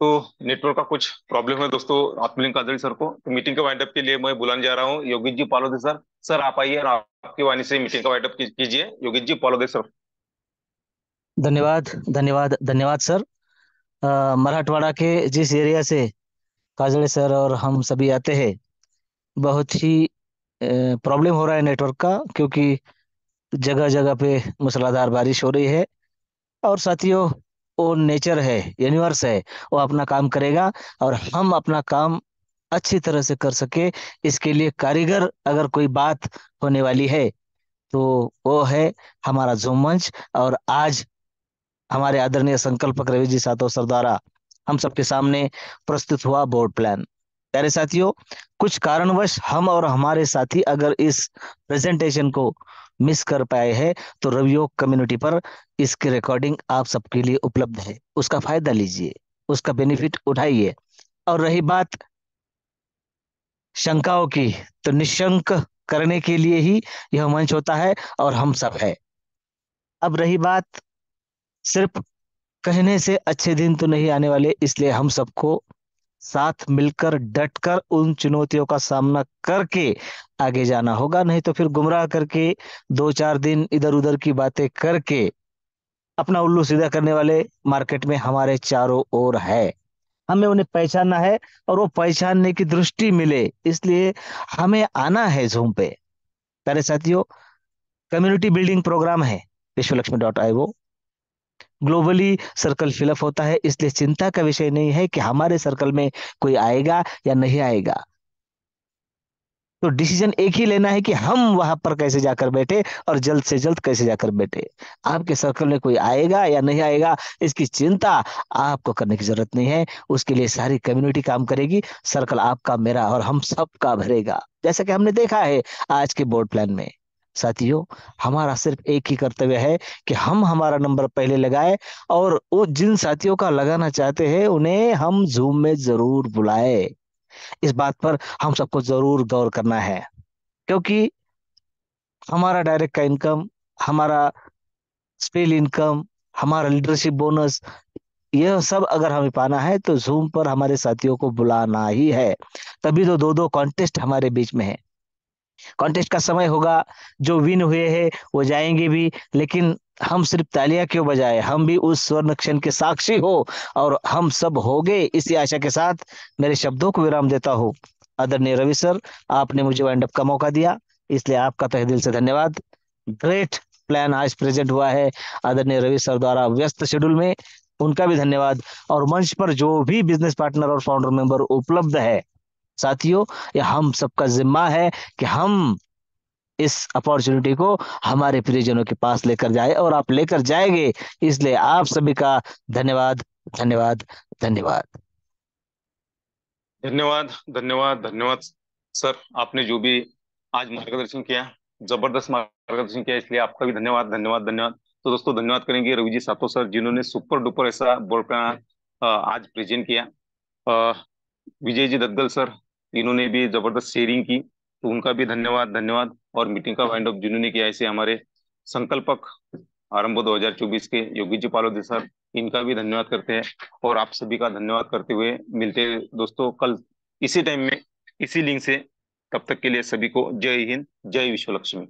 तो नेटवर्क का कुछ प्रॉब्लम है दोस्तों आत्मलिंग काजड़ी सर को। तो मीटिंग के वाइंड अप के लिए मैं बुलाने जा रहा हूँ योगेश जी पालोदे सर। सर आप आइए और आपकी वाणी से मीटिंग का वाइंड अप कीजिए। योगेश जी पालोदे सर। धन्यवाद धन्यवाद धन्यवाद सर। मराठवाड़ा के जिस एरिया से काजड़े सर और हम सभी आते हैं, बहुत ही प्रॉब्लम हो रहा है नेटवर्क का, क्योंकि जगह जगह पे मूसलाधार बारिश हो रही है। और साथियों, वो नेचर है, यूनिवर्स है, वो अपना काम करेगा और हम अपना काम अच्छी तरह से कर सके, इसके लिए कारीगर अगर कोई बात होने वाली है तो वो है हमारा जूम मंच। और आज हमारे आदरणीय संकल्पक रवि जी सातो सर द्वारा हम सबके सामने प्रस्तुत हुआ बोर्ड प्लान। प्यारे साथियों, कुछ कारणवश हम और हमारे साथी अगर इस प्रेजेंटेशन को मिस कर पाए हैं तो रवियोग कम्युनिटी पर इसकी रिकॉर्डिंग आप सबके लिए उपलब्ध है, उसका फायदा लीजिए, उसका बेनिफिट उठाइए। और रही बात शंकाओं की, तो निशंक करने के लिए ही यह मंच होता है और हम सब है। अब रही बात, सिर्फ कहने से अच्छे दिन तो नहीं आने वाले, इसलिए हम सबको साथ मिलकर डटकर उन चुनौतियों का सामना करके आगे जाना होगा, नहीं तो फिर गुमराह करके 2-4 दिन इधर उधर की बातें करके अपना उल्लू सीधा करने वाले मार्केट में हमारे चारों ओर है। हमें उन्हें पहचानना है और वो पहचानने की दृष्टि मिले, इसलिए हमें आना है जूम पे। प्यारे साथियों, कम्युनिटी बिल्डिंग प्रोग्राम है विश्वलक्ष्मी.io। ग्लोबली सर्कल फिलअप होता है, इसलिए चिंता का विषय नहीं है कि हमारे सर्कल में कोई आएगा या नहीं आएगा। तो डिसीजन एक ही लेना है कि हम वहां पर कैसे जाकर बैठे और जल्द से जल्द कैसे जाकर बैठे। आपके सर्कल में कोई आएगा या नहीं आएगा, इसकी चिंता आपको करने की जरूरत नहीं है, उसके लिए सारी कम्युनिटी काम करेगी। सर्कल आपका, मेरा और हम सबका भरेगा, जैसा कि हमने देखा है आज के बोर्ड प्लान में। साथियों, हमारा सिर्फ एक ही कर्तव्य है कि हम हमारा नंबर पहले लगाए और वो जिन साथियों का लगाना चाहते हैं उन्हें हम जूम में जरूर बुलाए। इस बात पर हम सबको जरूर गौर करना है, क्योंकि हमारा डायरेक्ट का इनकम, हमारा स्पेल इनकम, हमारा लीडरशिप बोनस, यह सब अगर हमें पाना है तो जूम पर हमारे साथियों को बुलाना ही है। तभी तो दो दो कॉन्टेस्ट हमारे बीच में है। कॉन्टेस्ट का समय होगा, जो विन हुए हैं वो जाएंगे भी, लेकिन हम सिर्फ तालियां क्यों बजाए, हम भी उस स्वर्ण क्षण के साक्षी हो और हम सब होगे, इसी आशा के साथ मेरे शब्दों को विराम देता हूँ। आदरणीय रवि सर, आपने मुझे वाइंड अप का मौका दिया, इसलिए आपका तहे दिल से धन्यवाद। ग्रेट प्लान आज प्रेजेंट हुआ है आदरणीय रवि सर द्वारा व्यस्त शेड्यूल में, उनका भी धन्यवाद। और मंच पर जो भी बिजनेस पार्टनर और फाउंडर मेंबर उपलब्ध है, साथियों, यह हम सबका जिम्मा है कि हम इस अपॉर्चुनिटी को हमारे प्रियजनों के पास लेकर जाए, और आप लेकर जाएंगे, इसलिए आप सभी का धन्यवाद धन्यवाद धन्यवाद। धन्यवाद धन्यवाद धन्यवाद। सर आपने जो भी आज मार्गदर्शन किया, जबरदस्त मार्गदर्शन किया, इसलिए आपका भी धन्यवाद धन्यवाद धन्यवाद। तो दोस्तों धन्यवाद करेंगे रवि जी सातो सर, जिन्होंने सुपर डुपर ऐसा बोर्ड का आज प्रेजेंट किया। विजय जी दद्गल सर, इन्होंने भी जबरदस्त शेयरिंग की, तो उनका भी धन्यवाद धन्यवाद। और मीटिंग का वाइंड अप जिन्होंने किया ऐसे हमारे संकल्पक आरंभ 2024 के योगी जी पालोदी सर, इनका भी धन्यवाद करते हैं। और आप सभी का धन्यवाद करते हुए मिलते हैं दोस्तों कल इसी टाइम में इसी लिंक से। तब तक के लिए सभी को जय हिंद, जय विश्व लक्ष्मी।